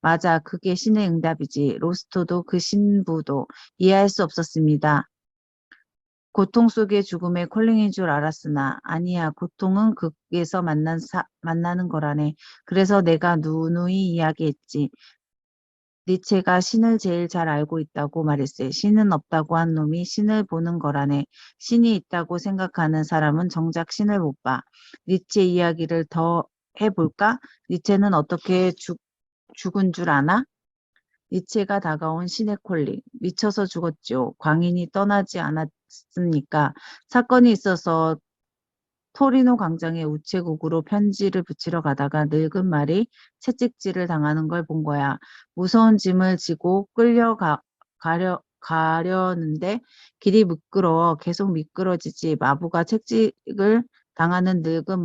맞아, 그게 신의 응답이지. 로스토도 그 신부도 이해할 수 없었습니다. 고통 속의 죽음의 콜링인 줄 알았으나 아니야. 고통은 극에서 만나는 거라네. 그래서 내가 누누이 이야기했지. 니체가 신을 제일 잘 알고 있다고 말했어요. 신은 없다고 한 놈이 신을 보는 거라네. 신이 있다고 생각하는 사람은 정작 신을 못 봐. 니체 이야기를 더 해볼까? 니체는 어떻게 죽은 줄 아나? 니체가 다가온 신의 콜링. 미쳐서 죽었죠. 광인이 떠나지 않았습니까? 사건이 있어서 토리노 광장에 우체국으로 편지를 붙이러 가다가 늙은 말이 채찍질을 당하는 걸 본 거야. 무서운 짐을 지고 가려 가려는데 길이 미끄러워 계속 미끄러지지. 마부가 채찍을 당하는 늙은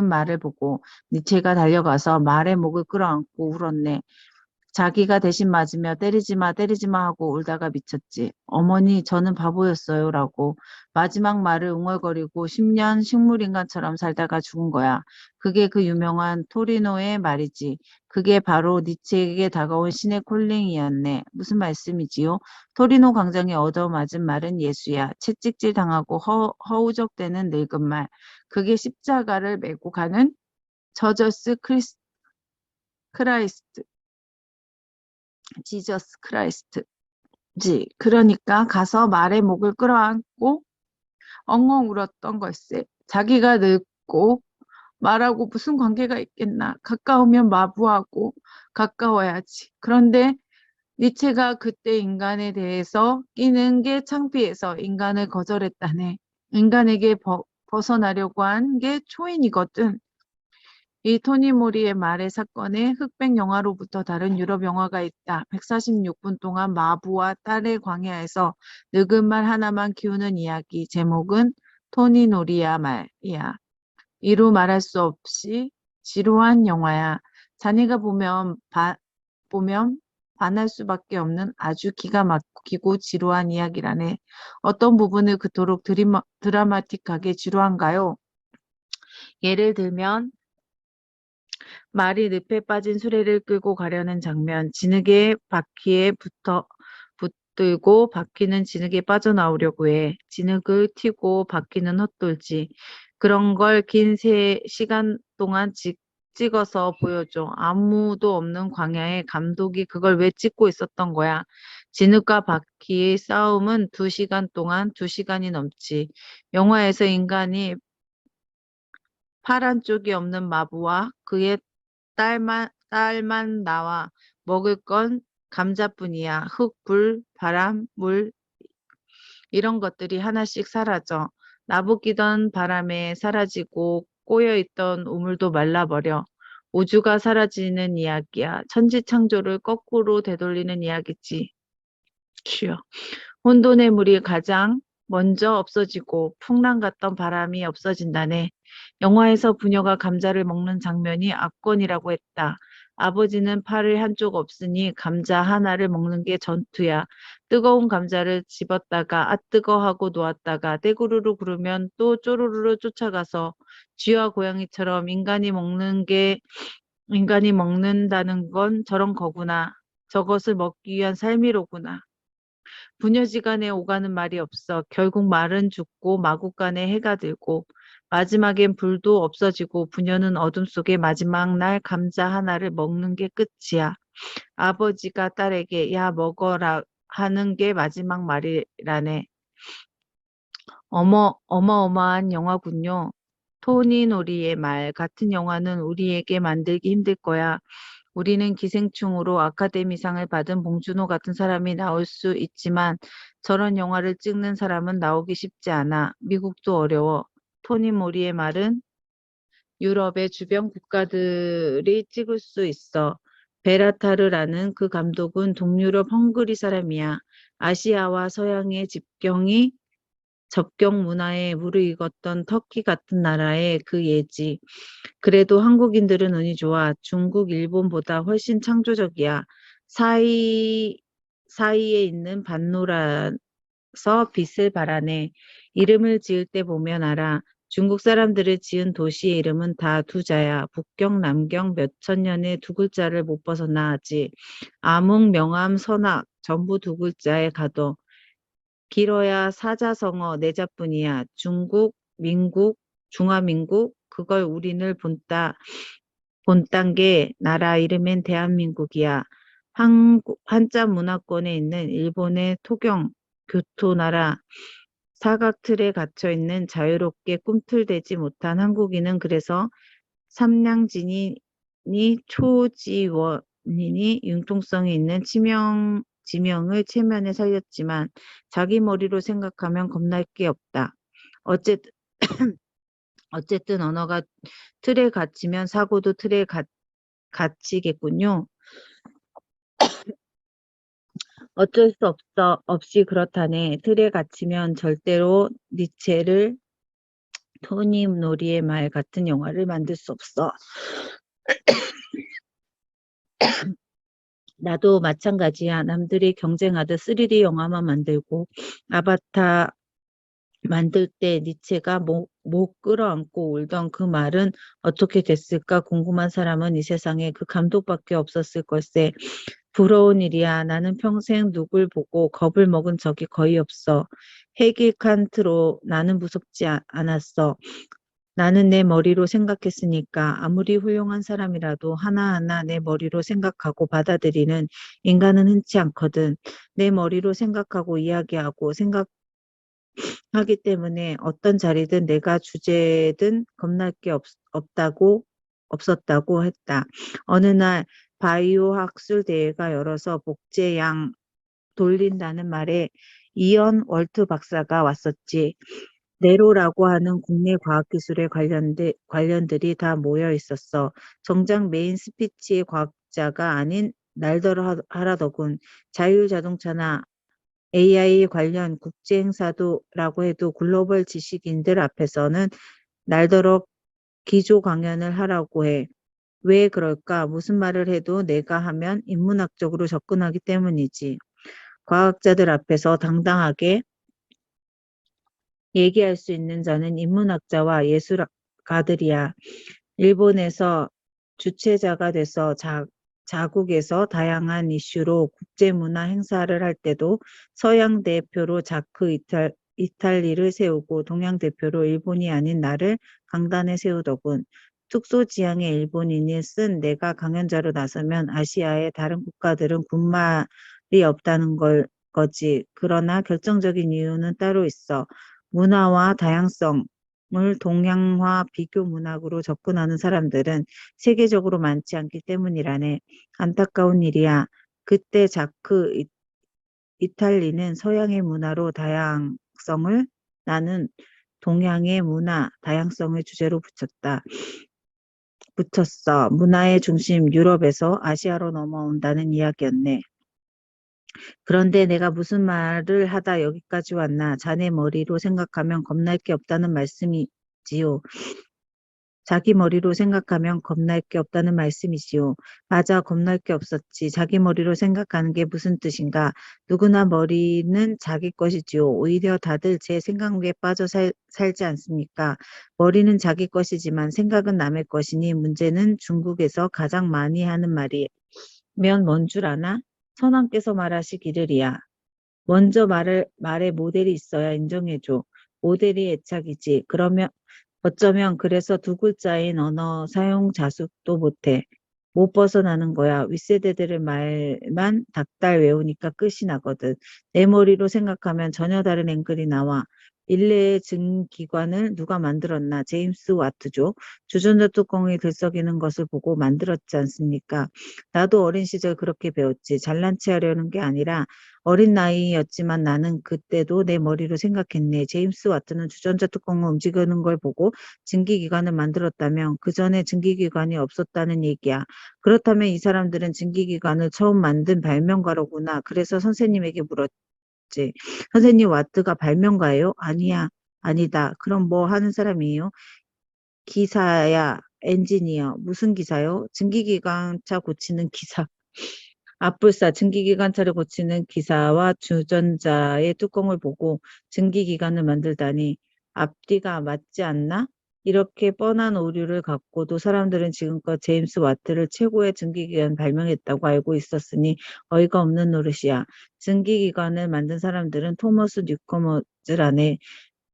말을 보고 니체가 달려가서 말의 목을 끌어안고 울었네. 자기가 대신 맞으며 때리지 마, 때리지 마 하고 울다가 미쳤지. 어머니, 저는 바보였어요. 라고 마지막 말을 웅얼거리고 10년 식물인간처럼 살다가 죽은 거야. 그게 그 유명한 토리노의 말이지. 그게 바로 니체에게 다가온 신의 콜링이었네. 무슨 말씀이지요? 토리노 광장에 얻어맞은 말은 예수야. 채찍질 당하고 허우적대는 늙은 말. 그게 십자가를 메고 가는 저저스 크라이스트. 지저스 크라이스트지. 그러니까 가서 말의 목을 끌어안고 엉엉 울었던 걸세. 자기가 늙고 말하고 무슨 관계가 있겠나. 가까우면 마부하고 가까워야지. 그런데 니체가 그때 인간에 대해서 끼는 게 창피해서 인간을 거절했다네. 인간에게 벗어나려고 한 게 초인이거든. 이 토니 모리의 말의 사건에 흑백 영화로부터 다른 유럽 영화가 있다. 146분 동안 마부와 딸의 광야에서 늙은 말 하나만 키우는 이야기. 제목은 토니 노리야 말이야. 이루 말할 수 없이 지루한 영화야. 자네가 보면 반할 수밖에 없는 아주 기가 막히고 지루한 이야기라네. 어떤 부분을 그토록 드라마틱하게 지루한가요? 예를 들면 말이 늪에 빠진 수레를 끌고 가려는 장면, 진흙에 바퀴에 붙들고 바퀴는 진흙에 빠져나오려고 해. 진흙을 튀고 바퀴는 헛돌지. 그런 걸 긴 시간 동안 찍어서 보여줘. 아무도 없는 광야에 감독이 그걸 왜 찍고 있었던 거야? 진흙과 바퀴의 싸움은 2시간 동안 2시간이 넘지. 영화에서 인간이 파란 쪽이 없는 마부와 그의 딸만 나와 먹을 건 감자뿐이야. 흙, 불, 바람, 물 이런 것들이 하나씩 사라져. 나부끼던 바람에 사라지고 꼬여있던 우물도 말라버려. 우주가 사라지는 이야기야. 천지창조를 거꾸로 되돌리는 이야기지. 주여. 혼돈의 물이 가장 먼저 없어지고 풍랑 같던 바람이 없어진다네. 영화에서 부녀가 감자를 먹는 장면이 압권이라고 했다. 아버지는 팔을 한쪽 없으니 감자 하나를 먹는 게 전투야. 뜨거운 감자를 집었다가 뜨거 하고 놓았다가 떼구르르 구르면 또 쪼르르르 쫓아가서 쥐와 고양이처럼 인간이 먹는다는 건 저런 거구나. 저것을 먹기 위한 삶이로구나. 부녀지간에 오가는 말이 없어. 결국 말은 죽고 마구간에 해가 들고 마지막엔 불도 없어지고 부녀는 어둠 속에 마지막 날 감자 하나를 먹는 게 끝이야. 아버지가 딸에게 야 먹어라 하는 게 마지막 말이라네. 어마어마한 영화군요. 토니 노리의 말 같은 영화는 우리에게 만들기 힘들 거야. 우리는 기생충으로 아카데미상을 받은 봉준호 같은 사람이 나올 수 있지만 저런 영화를 찍는 사람은 나오기 쉽지 않아. 미국도 어려워. 토니 모리의 말은 유럽의 주변 국가들이 찍을 수 있어. 베라타르라는 그 감독은 동유럽 헝그리 사람이야. 아시아와 서양의 접경 문화에 무르익었던 터키 같은 나라의 그 예지. 그래도 한국인들은 운이 좋아. 중국, 일본보다 훨씬 창조적이야. 사이에 있는 반노라서 빛을 발하네. 이름을 지을 때 보면 알아. 중국 사람들을 지은 도시의 이름은 다 두 자야. 북경, 남경 몇 천 년의 두 글자를 못 벗어나 하지. 암흥, 명암, 선악 전부 두 글자에 가둬. 길어야 사자성어 네 자뿐이야. 중국, 민국, 중화민국 그걸 우리는 본딴 게 나라 이름엔 대한민국이야. 한자 문화권에 있는 일본의 토경, 교토나라 사각틀에 갇혀있는 자유롭게 꿈틀대지 못한 한국인은 그래서 삼량진이니 초지원이니 융통성이 있는 지명을 체면에 살렸지만 자기 머리로 생각하면 겁날 게 없다. 어쨌든 언어가 틀에 갇히면 사고도 틀에 갇히겠군요. 어쩔 수 없이 그렇다네. 틀에 갇히면 절대로 니체를 토니 노리의 말 같은 영화를 만들 수 없어. 나도 마찬가지야. 남들이 경쟁하듯 3D 영화만 만들고 아바타 만들 때 니체가 목 끌어안고 울던 그 말은 어떻게 됐을까 궁금한 사람은 이 세상에 그 감독밖에 없었을 걸세. 부러운 일이야. 나는 평생 누굴 보고 겁을 먹은 적이 거의 없어. 헤길 칸트로 나는 무섭지 않았어. 나는 내 머리로 생각했으니까 아무리 훌륭한 사람이라도 하나하나 내 머리로 생각하고 받아들이는 인간은 흔치 않거든. 내 머리로 생각하고 이야기하고 생각하기 때문에 어떤 자리든 내가 주제든 겁날 게 없었다고 했다. 어느 날 바이오 학술 대회가 열어서 복제양 돌린다는 말에 이언 월트 박사가 왔었지. 네로라고 하는 국내 과학기술의 관련들이 다 모여 있었어. 정작 메인 스피치의 과학자가 아닌 날더러 하라더군. 자율자동차나 AI 관련 국제행사도라고 해도 글로벌 지식인들 앞에서는 날더러 기조 강연을 하라고 해. 왜 그럴까? 무슨 말을 해도 내가 하면 인문학적으로 접근하기 때문이지. 과학자들 앞에서 당당하게 얘기할 수 있는 자는 인문학자와 예술가들이야. 일본에서 주최자가 돼서 자국에서 다양한 이슈로 국제문화 행사를 할 때도 서양 대표로 자크 이탈리를 세우고 동양 대표로 일본이 아닌 나를 강단에 세우더군. 특수지향의 일본인이 쓴 내가 강연자로 나서면 아시아의 다른 국가들은 군말이 없다는 거지. 그러나 결정적인 이유는 따로 있어. 문화와 다양성을 동양화 비교 문학으로 접근하는 사람들은 세계적으로 많지 않기 때문이라네. 안타까운 일이야. 그때 자크 이탈리는 서양의 문화로 다양성을 나는 동양의 문화 다양성을 주제로 붙였어. 문화의 중심 유럽에서 아시아로 넘어온다는 이야기였네. 그런데 내가 무슨 말을 하다 여기까지 왔나? 자네 머리로 생각하면 겁날 게 없다는 말씀이지요. 자기 머리로 생각하면 겁날 게 없다는 말씀이지요. 맞아, 겁날 게 없었지. 자기 머리로 생각하는 게 무슨 뜻인가? 누구나 머리는 자기 것이지요. 오히려 다들 제 생각에 빠져 살지 않습니까? 머리는 자기 것이지만 생각은 남의 것이니 문제는 중국에서 가장 많이 하는 말이면 뭔 줄 아나? 선왕께서 말하시기를이야. 먼저 말에 모델이 있어야 인정해줘. 모델이 애착이지. 그러면 어쩌면 그래서 두 글자인 언어 사용 자습도 못해. 못 벗어나는 거야. 윗세대들의 말만 닥달 외우니까 끝이 나거든. 내 머리로 생각하면 전혀 다른 앵글이 나와. 일레의 증기관을 누가 만들었나? 제임스 와트죠. 주전자 뚜껑이 들썩이는 것을 보고 만들었지 않습니까? 나도 어린 시절 그렇게 배웠지. 잘난 체 하려는 게 아니라 어린 나이였지만 나는 그때도 내 머리로 생각했네. 제임스 와트는 주전자 뚜껑을 움직이는 걸 보고 증기기관을 만들었다면 그 전에 증기기관이 없었다는 얘기야. 그렇다면 이 사람들은 증기기관을 처음 만든 발명가로구나. 그래서 선생님에게 물었지. 선생님 와트가 발명가예요? 아니야. 아니다. 그럼 뭐 하는 사람이에요? 기사야. 엔지니어. 무슨 기사요? 증기기관차 고치는 기사. 앞불사 증기기관차를 고치는 기사와 주전자의 뚜껑을 보고 증기기관을 만들다니 앞뒤가 맞지 않나? 이렇게 뻔한 오류를 갖고도 사람들은 지금껏 제임스 와트를 최고의 증기기관 발명했다고 알고 있었으니 어이가 없는 노릇이야. 증기기관을 만든 사람들은 토머스 뉴커머즈라네.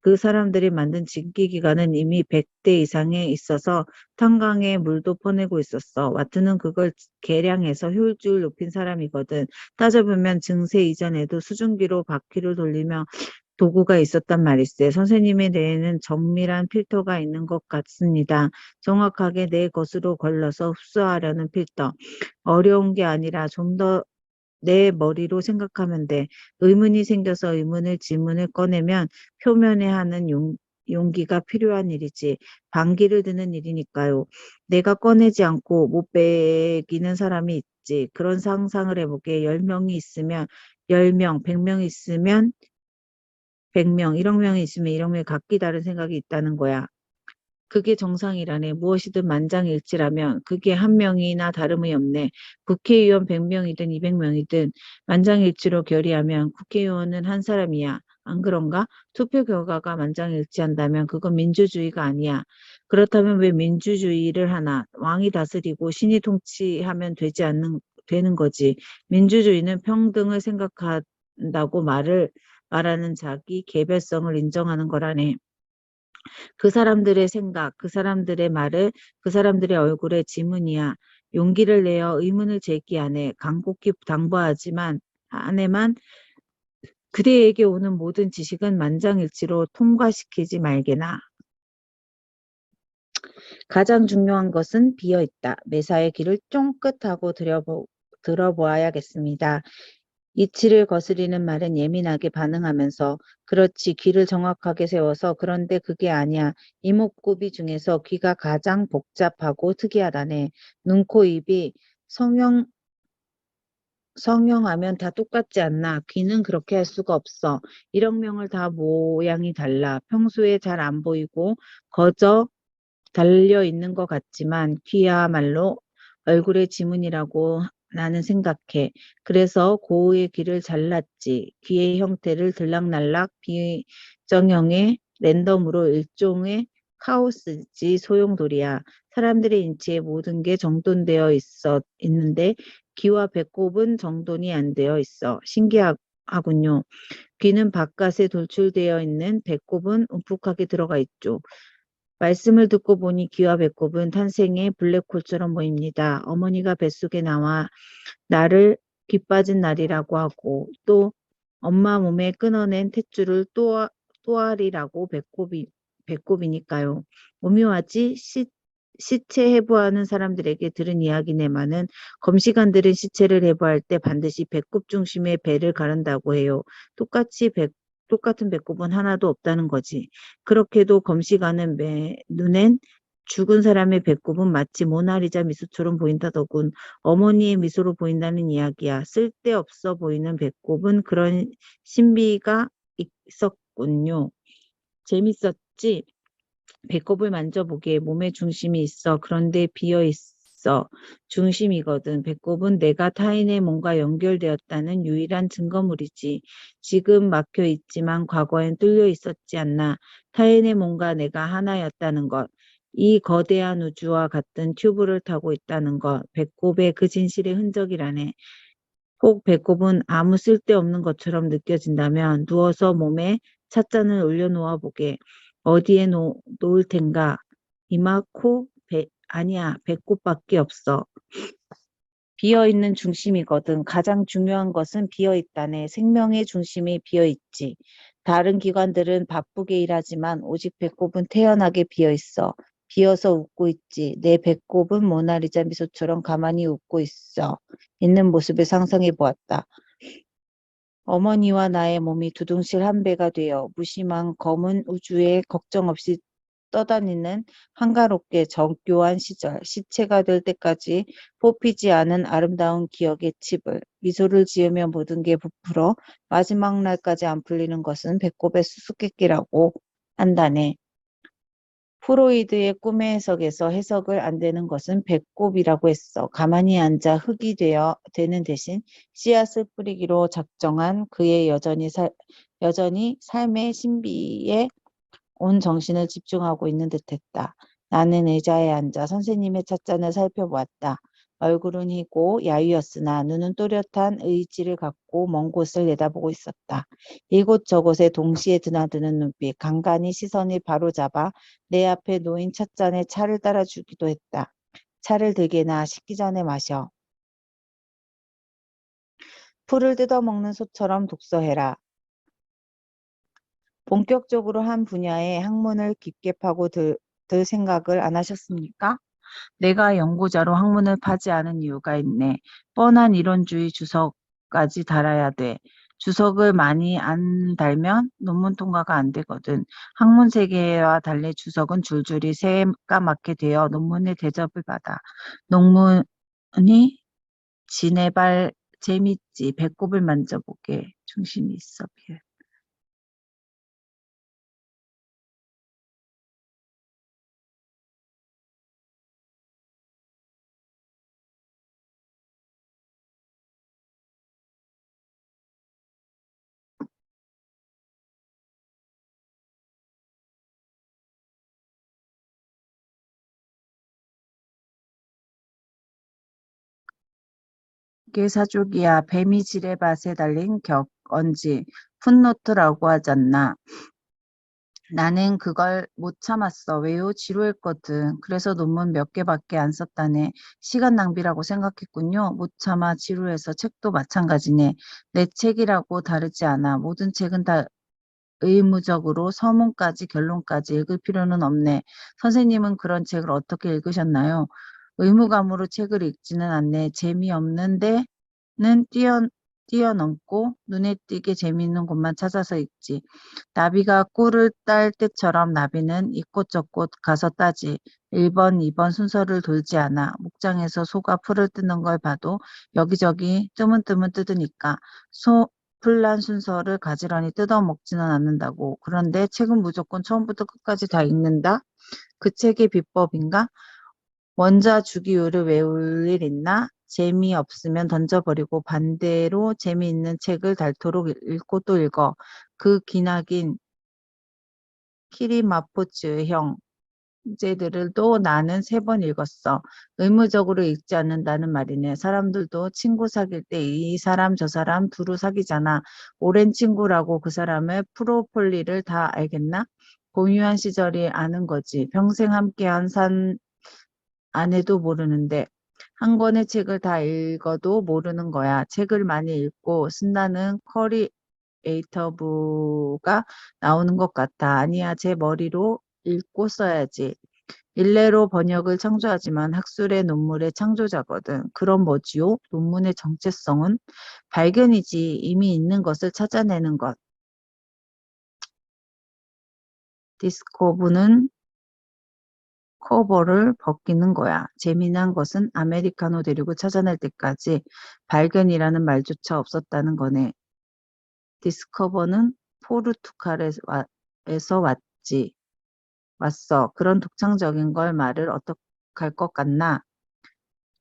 그 사람들이 만든 증기기관은 이미 100대 이상에 있어서 탄광에 물도 퍼내고 있었어. 와트는 그걸 계량해서 효율적을 높인 사람이거든. 따져보면 증세 이전에도 수증기로 바퀴를 돌리며 도구가 있었단 말일세. 선생님의 뇌에는 정밀한 필터가 있는 것 같습니다. 정확하게 내 것으로 걸러서 흡수하려는 필터. 어려운 게 아니라 좀 더 내 머리로 생각하면 돼. 의문이 생겨서 질문을 꺼내면 표면에 하는 용기가 필요한 일이지. 방귀를 드는 일이니까요. 내가 꺼내지 않고 못 베기는 사람이 있지. 그런 상상을 해보게 10명이 있으면 10명, 100명 있으면 100명, 1억 명이 있으면 1억 명이 각기 다른 생각이 있다는 거야. 그게 정상이라네. 무엇이든 만장일치라면 그게 한 명이나 다름이 없네. 국회의원 100명이든 200명이든 만장일치로 결의하면 국회의원은 한 사람이야. 안 그런가? 투표 결과가 만장일치한다면 그건 민주주의가 아니야. 그렇다면 왜 민주주의를 하나? 왕이 다스리고 신이 통치하면 되는 거지. 민주주의는 평등을 생각한다고 말하는 자기 개별성을 인정하는 거라네. 그 사람들의 생각, 그 사람들의 말을 그 사람들의 얼굴에 지문이야. 용기를 내어 의문을 제기하네. 간곡히 당부하지만 아내만 그대에게 오는 모든 지식은 만장일치로 통과시키지 말게나. 가장 중요한 것은 비어있다. 매사의 길을 쫑긋하고 들어보아야겠습니다. 이치를 거스리는 말은 예민하게 반응하면서 그렇지 귀를 정확하게 세워서 그런데 그게 아니야. 이목구비 중에서 귀가 가장 복잡하고 특이하다네. 눈, 코, 입이 성형하면 다 똑같지 않나? 귀는 그렇게 할 수가 없어. 1억 명을 다 모양이 달라. 평소에 잘 안 보이고 거저 달려 있는 것 같지만 귀야말로 얼굴의 지문이라고 나는 생각해. 그래서 고우의 귀를 잘랐지. 귀의 형태를 들락날락 비정형의 랜덤으로 일종의 카오스지 소용돌이야. 사람들의 인체에 모든 게 정돈되어 있는데 귀와 배꼽은 정돈이 안 되어 있어. 신기하군요. 귀는 바깥에 돌출되어 있는 배꼽은 움푹하게 들어가 있죠. 말씀을 듣고 보니 귀와 배꼽은 탄생의 블랙홀처럼 보입니다. 어머니가 뱃속에 나와 나를 귀 빠진 날이라고 하고 또 엄마 몸에 끊어낸 탯줄을 또아리라고 배꼽이니까요. 오묘하지? 시체 해부하는 사람들에게 들은 이야기네만은 검시관들은 시체를 해부할 때 반드시 배꼽 중심에 배를 가른다고 해요. 똑같은 배꼽은 하나도 없다는 거지. 그렇게도 검시관은 눈엔 죽은 사람의 배꼽은 마치 모나리자 미소처럼 보인다더군. 어머니의 미소로 보인다는 이야기야. 쓸데없어 보이는 배꼽은 그런 신비가 있었군요. 재밌었지? 배꼽을 만져보게 몸에 중심이 있어. 그런데 비어 있어. 중심이거든. 배꼽은 내가 타인의 몸과 연결되었다는 유일한 증거물이지. 지금 막혀 있지만 과거엔 뚫려 있었지 않나. 타인의 몸과 내가 하나였다는 것. 이 거대한 우주와 같은 튜브를 타고 있다는 것. 배꼽의 그 진실의 흔적이라네. 혹 배꼽은 아무 쓸데없는 것처럼 느껴진다면 누워서 몸에 찻잔을 올려놓아 보게. 어디에 놓을 텐가? 이마, 코, 아니야. 배꼽밖에 없어. 비어있는 중심이거든. 가장 중요한 것은 비어있다네. 생명의 중심이 비어있지. 다른 기관들은 바쁘게 일하지만 오직 배꼽은 태연하게 비어있어. 비어서 웃고 있지. 내 배꼽은 모나리자 미소처럼 가만히 웃고 있는 모습을 상상해 보았다. 어머니와 나의 몸이 두둥실 한 배가 되어 무심한 검은 우주에 걱정 없이 떠다니는 한가롭게 정교한 시절, 시체가 될 때까지 뽑히지 않은 아름다운 기억의 칩을 미소를 지으며 모든 게 부풀어 마지막 날까지 안 풀리는 것은 배꼽의 수수께끼라고 한다네. 프로이드의 꿈의 해석에서 해석을 안 되는 것은 배꼽이라고 했어. 가만히 앉아 흙이 되는 대신 씨앗을 뿌리기로 작정한 그의 여전히 삶의 신비에 온 정신을 집중하고 있는 듯했다. 나는 의자에 앉아 선생님의 찻잔을 살펴보았다. 얼굴은 희고 야위었으나 눈은 또렷한 의지를 갖고 먼 곳을 내다보고 있었다. 이곳저곳에 동시에 드나드는 눈빛, 간간히 시선을 바로잡아 내 앞에 놓인 찻잔에 차를 따라주기도 했다. 차를 들게나 식기 전에 마셔. 풀을 뜯어먹는 소처럼 독서해라. 본격적으로 한 분야의 학문을 깊게 파고 들 생각을 안 하셨습니까? 내가 연구자로 학문을 파지 않은 이유가 있네. 뻔한 이론주의 주석까지 달아야 돼. 주석을 많이 안 달면 논문 통과가 안 되거든. 학문 세계와 달리 주석은 줄줄이 새까맣게 되어 논문의 대접을 받아. 논문이 지네발 재밌지. 배꼽을 만져보게. 중심이 있어. 비엘. 이게 사족이야. 뱀이 지뢰밭에 달린 격언지. 풋노트라고 하잖아. 나는 그걸 못 참았어. 왜요? 지루했거든. 그래서 논문 몇 개밖에 안 썼다네. 시간 낭비라고 생각했군요. 못 참아 지루해서 책도 마찬가지네. 내 책이라고 다르지 않아. 모든 책은 다 의무적으로 서문까지 결론까지 읽을 필요는 없네. 선생님은 그런 책을 어떻게 읽으셨나요? 의무감으로 책을 읽지는 않네. 재미없는데 는 뛰어넘고 눈에 띄게 재미있는 곳만 찾아서 읽지. 나비가 꿀을 딸 때처럼 나비는 이곳저곳 가서 따지. 1번, 2번 순서를 돌지 않아. 목장에서 소가 풀을 뜯는 걸 봐도 여기저기 뜨문뜨문 뜯으니까 풀난 순서를 가지런히 뜯어 먹지는 않는다고. 그런데 책은 무조건 처음부터 끝까지 다 읽는다? 그 책의 비법인가? 원자 주기율을 외울 일 있나? 재미없으면 던져버리고 반대로 재미있는 책을 닳도록 읽고 또 읽어. 그 기나긴 키리마포츠 형제들도 나는 3번 읽었어. 의무적으로 읽지 않는다는 말이네. 사람들도 친구 사귈 때 이 사람 저 사람 두루 사귀잖아. 오랜 친구라고 그 사람의 프로폴리를 다 알겠나? 공유한 시절이 아는 거지. 평생 함께한 산 안 해도 모르는데 한 권의 책을 다 읽어도 모르는 거야. 책을 많이 읽고 쓴다는 커리에이터부가 나오는 것 같아. 아니야, 제 머리로 읽고 써야지. 일례로 번역을 창조하지만 학술의 논문의 창조자거든. 그럼 뭐지요? 논문의 정체성은 발견이지. 이미 있는 것을 찾아내는 것. 디스코브는 커버를 벗기는 거야. 재미난 것은 아메리카노 데리고 찾아낼 때까지 발견이라는 말조차 없었다는 거네. 디스커버는 포르투갈에서 왔어. 그런 독창적인 걸 말을 어떡할 것 같나?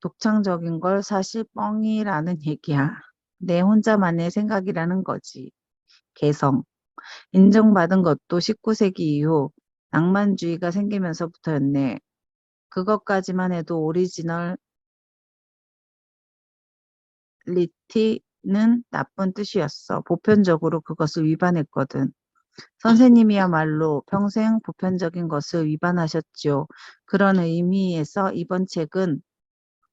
독창적인 걸 사실 뻥이라는 얘기야. 내 혼자만의 생각이라는 거지. 개성. 인정받은 것도 19세기 이후 낭만주의가 생기면서부터였네. 그것까지만 해도 오리지널 리티는 나쁜 뜻이었어. 보편적으로 그것을 위반했거든. 선생님이야말로 평생 보편적인 것을 위반하셨지요. 그런 의미에서 이번 책은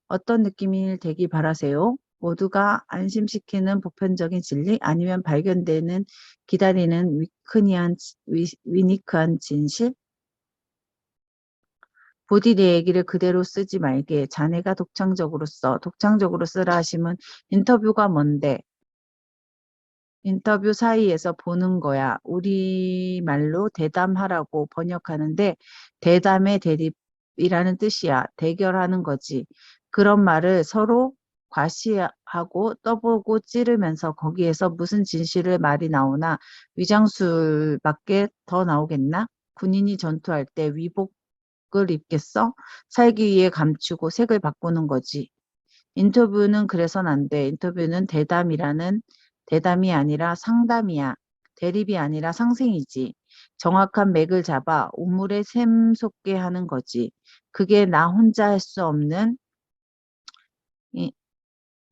어떤 느낌이 되기 바라세요? 모두가 안심시키는 보편적인 진리 아니면 발견되는 기다리는 위니크한 진실? 부디 내 얘기를 그대로 쓰지 말게. 자네가 독창적으로 써. 독창적으로 쓰라 하시면 인터뷰가 뭔데? 인터뷰 사이에서 보는 거야. 우리말로 대담하라고 번역하는데 대담의 대립이라는 뜻이야. 대결하는 거지. 그런 말을 서로 과시하고 떠보고 찌르면서 거기에서 무슨 진실의 말이 나오나 위장술밖에 더 나오겠나? 군인이 전투할 때 위복을 입겠어? 살기 위해 감추고 색을 바꾸는 거지. 인터뷰는 그래선 안 돼. 인터뷰는 대담이 아니라 상담이야. 대립이 아니라 상생이지. 정확한 맥을 잡아 우물에 샘솟게 하는 거지. 그게 나 혼자 할 수 없는 이-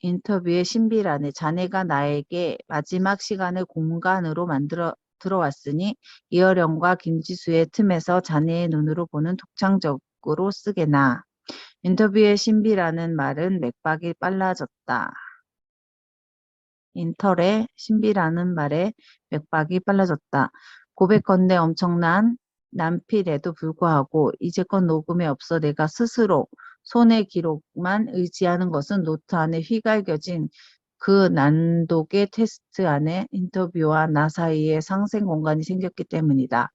인터뷰의 신비라네. 자네가 나에게 마지막 시간을 공간으로 만들어 들어왔으니 이어령과 김지수의 틈에서 자네의 눈으로 보는 독창적으로 쓰게나. 인터뷰의 신비라는 말은 맥박이 빨라졌다. 인터의 신비라는 말에 맥박이 빨라졌다. 고백건대 엄청난 난필에도 불구하고 이제껏 녹음에 없어 내가 스스로 손의 기록만 의지하는 것은 노트 안에 휘갈겨진 그 난독의 테스트 안에 인터뷰와 나 사이에 상생 공간이 생겼기 때문이다.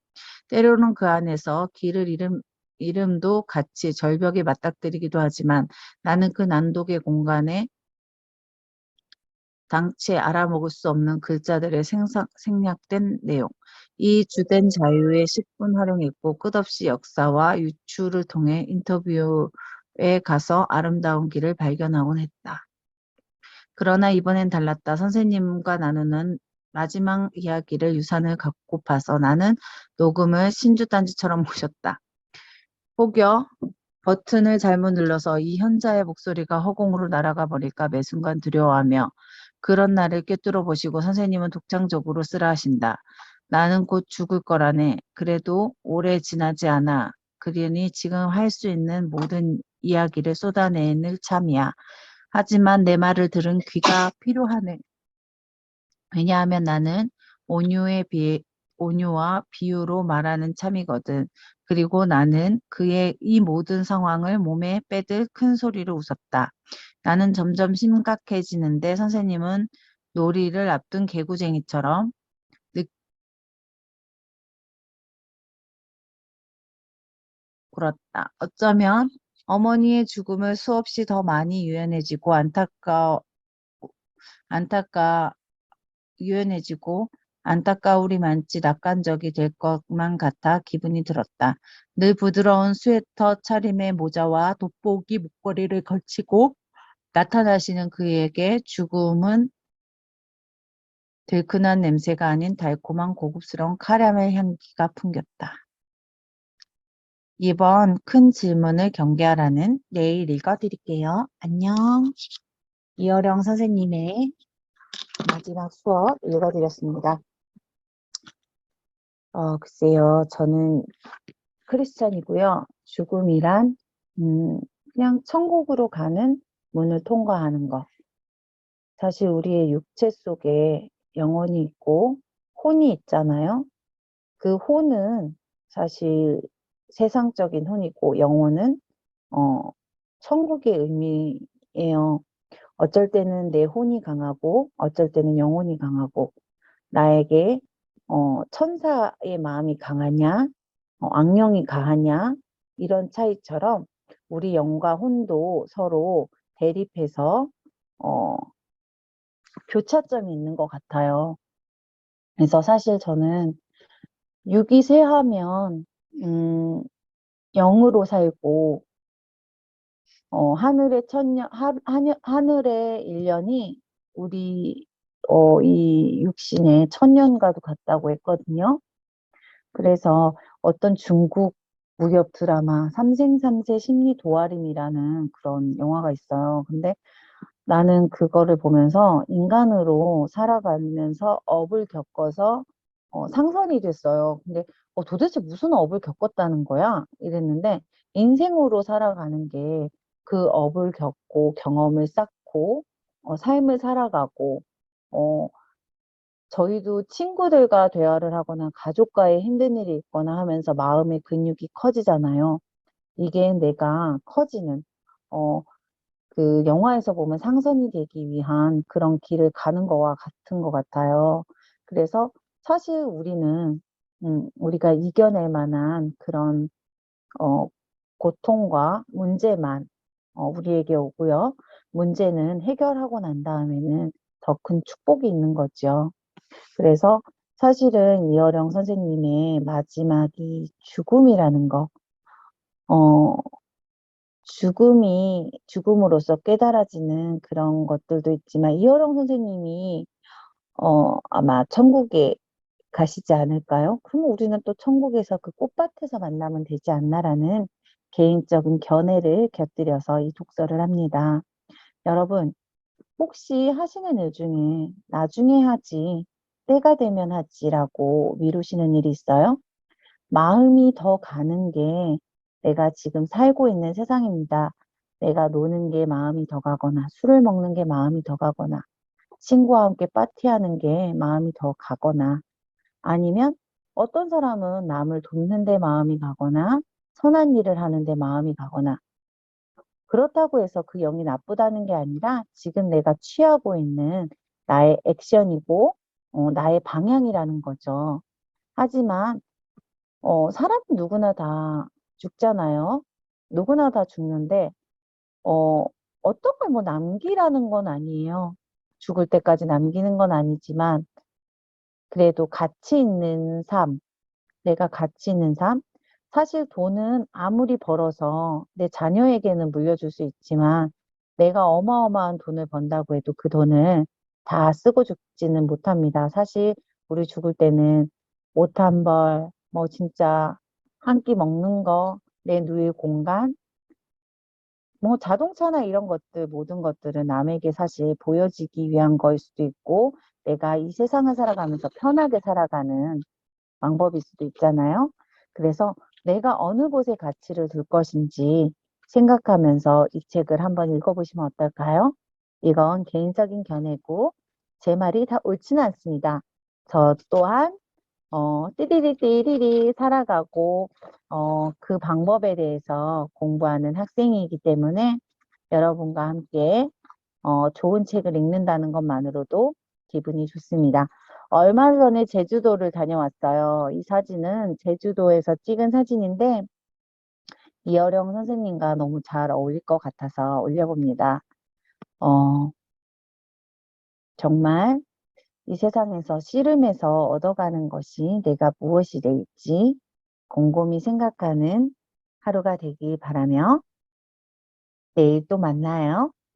때로는 그 안에서 길을 이름도 같이 절벽에 맞닥뜨리기도 하지만 나는 그 난독의 공간에 당최 알아먹을 수 없는 글자들의 생략된 내용. 이 주된 자유의 10분 활용했고 끝없이 역사와 유추를 통해 인터뷰에 가서 아름다운 길을 발견하곤 했다. 그러나 이번엔 달랐다. 선생님과 나누는 마지막 이야기를 유산을 갖고파서 나는 녹음을 신주단지처럼 모셨다. 혹여 버튼을 잘못 눌러서 이 현자의 목소리가 허공으로 날아가 버릴까 매 순간 두려워하며 그런 나를 꿰뚫어 보시고 선생님은 독창적으로 쓰라 하신다. 나는 곧 죽을 거라네. 그래도 오래 지나지 않아. 그러니 지금 할 수 있는 모든 이야기를 쏟아내는 참이야. 하지만 내 말을 들은 귀가 필요하네. 왜냐하면 나는 온유와 비유로 말하는 참이거든. 그리고 나는 그의 이 모든 상황을 몸에 빼듯 큰 소리로 웃었다. 나는 점점 심각해지는데 선생님은 놀이를 앞둔 개구쟁이처럼 느꼈다. 어쩌면 어머니의 죽음을 수없이 더 많이 유연해지고 안타까 유연해지고 안타까울이 많지 낙관적이 될 것만 같아 기분이 들었다. 늘 부드러운 스웨터 차림의 모자와 돋보기 목걸이를 걸치고 나타나시는 그에게 죽음은 들큰한 냄새가 아닌 달콤한 고급스러운 카라멜 향기가 풍겼다. 이번 큰 질문을 경계하라는 내일 읽어드릴게요. 안녕. 이어령 선생님의 마지막 수업 읽어드렸습니다. 글쎄요. 저는 크리스찬이고요. 죽음이란 그냥 천국으로 가는 문을 통과하는 것. 사실 우리의 육체 속에 영혼이 있고 혼이 있잖아요. 그 혼은 사실 세상적인 혼이고 영혼은 천국의 의미예요. 어쩔 때는 내 혼이 강하고 어쩔 때는 영혼이 강하고 나에게 천사의 마음이 강하냐 악령이 강하냐 이런 차이처럼 우리 영과 혼도 서로 대립해서 어, 교차점이 있는 것 같아요. 그래서 사실 저는 육이 쇠하면 영으로 살고 하늘의 하늘의 일년이 우리 이 육신의 천년과도 같다고 했거든요. 그래서 어떤 중국 무협 드라마 삼생삼세 심리 도와림이라는 그런 영화가 있어요. 근데 나는 그거를 보면서 인간으로 살아가면서 업을 겪어서 상선이 됐어요. 근데 도대체 무슨 업을 겪었다는 거야? 이랬는데 인생으로 살아가는 게 그 업을 겪고 경험을 쌓고 삶을 살아가고 어, 저희도 친구들과 대화를 하거나 가족과의 힘든 일이 있거나 하면서 마음의 근육이 커지잖아요. 이게 내가 커지는 어, 그 영화에서 보면 상선이 되기 위한 그런 길을 가는 거와 같은 것 같아요. 그래서 사실 우리는 우리가 이겨낼 만한 그런 어, 고통과 문제만 우리에게 오고요. 문제는 해결하고 난 다음에는 더 큰 축복이 있는 거죠. 그래서 사실은 이어령 선생님의 마지막이 죽음이라는 거, 어, 죽음으로써 깨달아지는 그런 것들도 있지만, 이어령 선생님이, 아마 천국에 가시지 않을까요? 그럼 우리는 또 천국에서 그 꽃밭에서 만나면 되지 않나라는 개인적인 견해를 곁들여서 이 독서를 합니다. 여러분, 혹시 하시는 일 중에 나중에 하지, 때가 되면 하지라고 미루시는 일이 있어요? 마음이 더 가는 게 내가 지금 살고 있는 세상입니다. 내가 노는 게 마음이 더 가거나, 술을 먹는 게 마음이 더 가거나, 친구와 함께 파티하는 게 마음이 더 가거나, 아니면 어떤 사람은 남을 돕는 데 마음이 가거나, 선한 일을 하는 데 마음이 가거나, 그렇다고 해서 그 영이 나쁘다는 게 아니라 지금 내가 취하고 있는 나의 액션이고, 나의 방향이라는 거죠. 하지만 사람은 누구나 다 죽잖아요. 누구나 다 죽는데, 어, 어떤 걸 뭐 남기라는 건 아니에요. 죽을 때까지 남기는 건 아니지만 그래도 가치 있는 삶, 내가 가치 있는 삶. 사실 돈은 아무리 벌어서 내 자녀에게는 물려줄 수 있지만 내가 어마어마한 돈을 번다고 해도 그 돈을 다 쓰고 죽지는 못합니다. 사실 우리 죽을 때는 옷 한 벌, 뭐 진짜 한 끼 먹는 거, 내 누일 공간, 뭐 자동차나 이런 것들, 모든 것들은 남에게 사실 보여지기 위한 거일 수도 있고 내가 이 세상을 살아가면서 편하게 살아가는 방법일 수도 있잖아요. 그래서 내가 어느 곳에 가치를 둘 것인지 생각하면서 이 책을 한번 읽어보시면 어떨까요? 이건 개인적인 견해고 제 말이 다 옳지는 않습니다. 저 또한 띠리리 살아가고 그 방법에 대해서 공부하는 학생이기 때문에 여러분과 함께 좋은 책을 읽는다는 것만으로도 기분이 좋습니다. 얼마 전에 제주도를 다녀왔어요. 이 사진은 제주도에서 찍은 사진인데 이어령 선생님과 너무 잘 어울릴 것 같아서 올려봅니다. 어, 정말 이 세상에서 씨름해서 얻어가는 것이 내가 무엇이 될지 곰곰이 생각하는 하루가 되길 바라며 내일 또 만나요.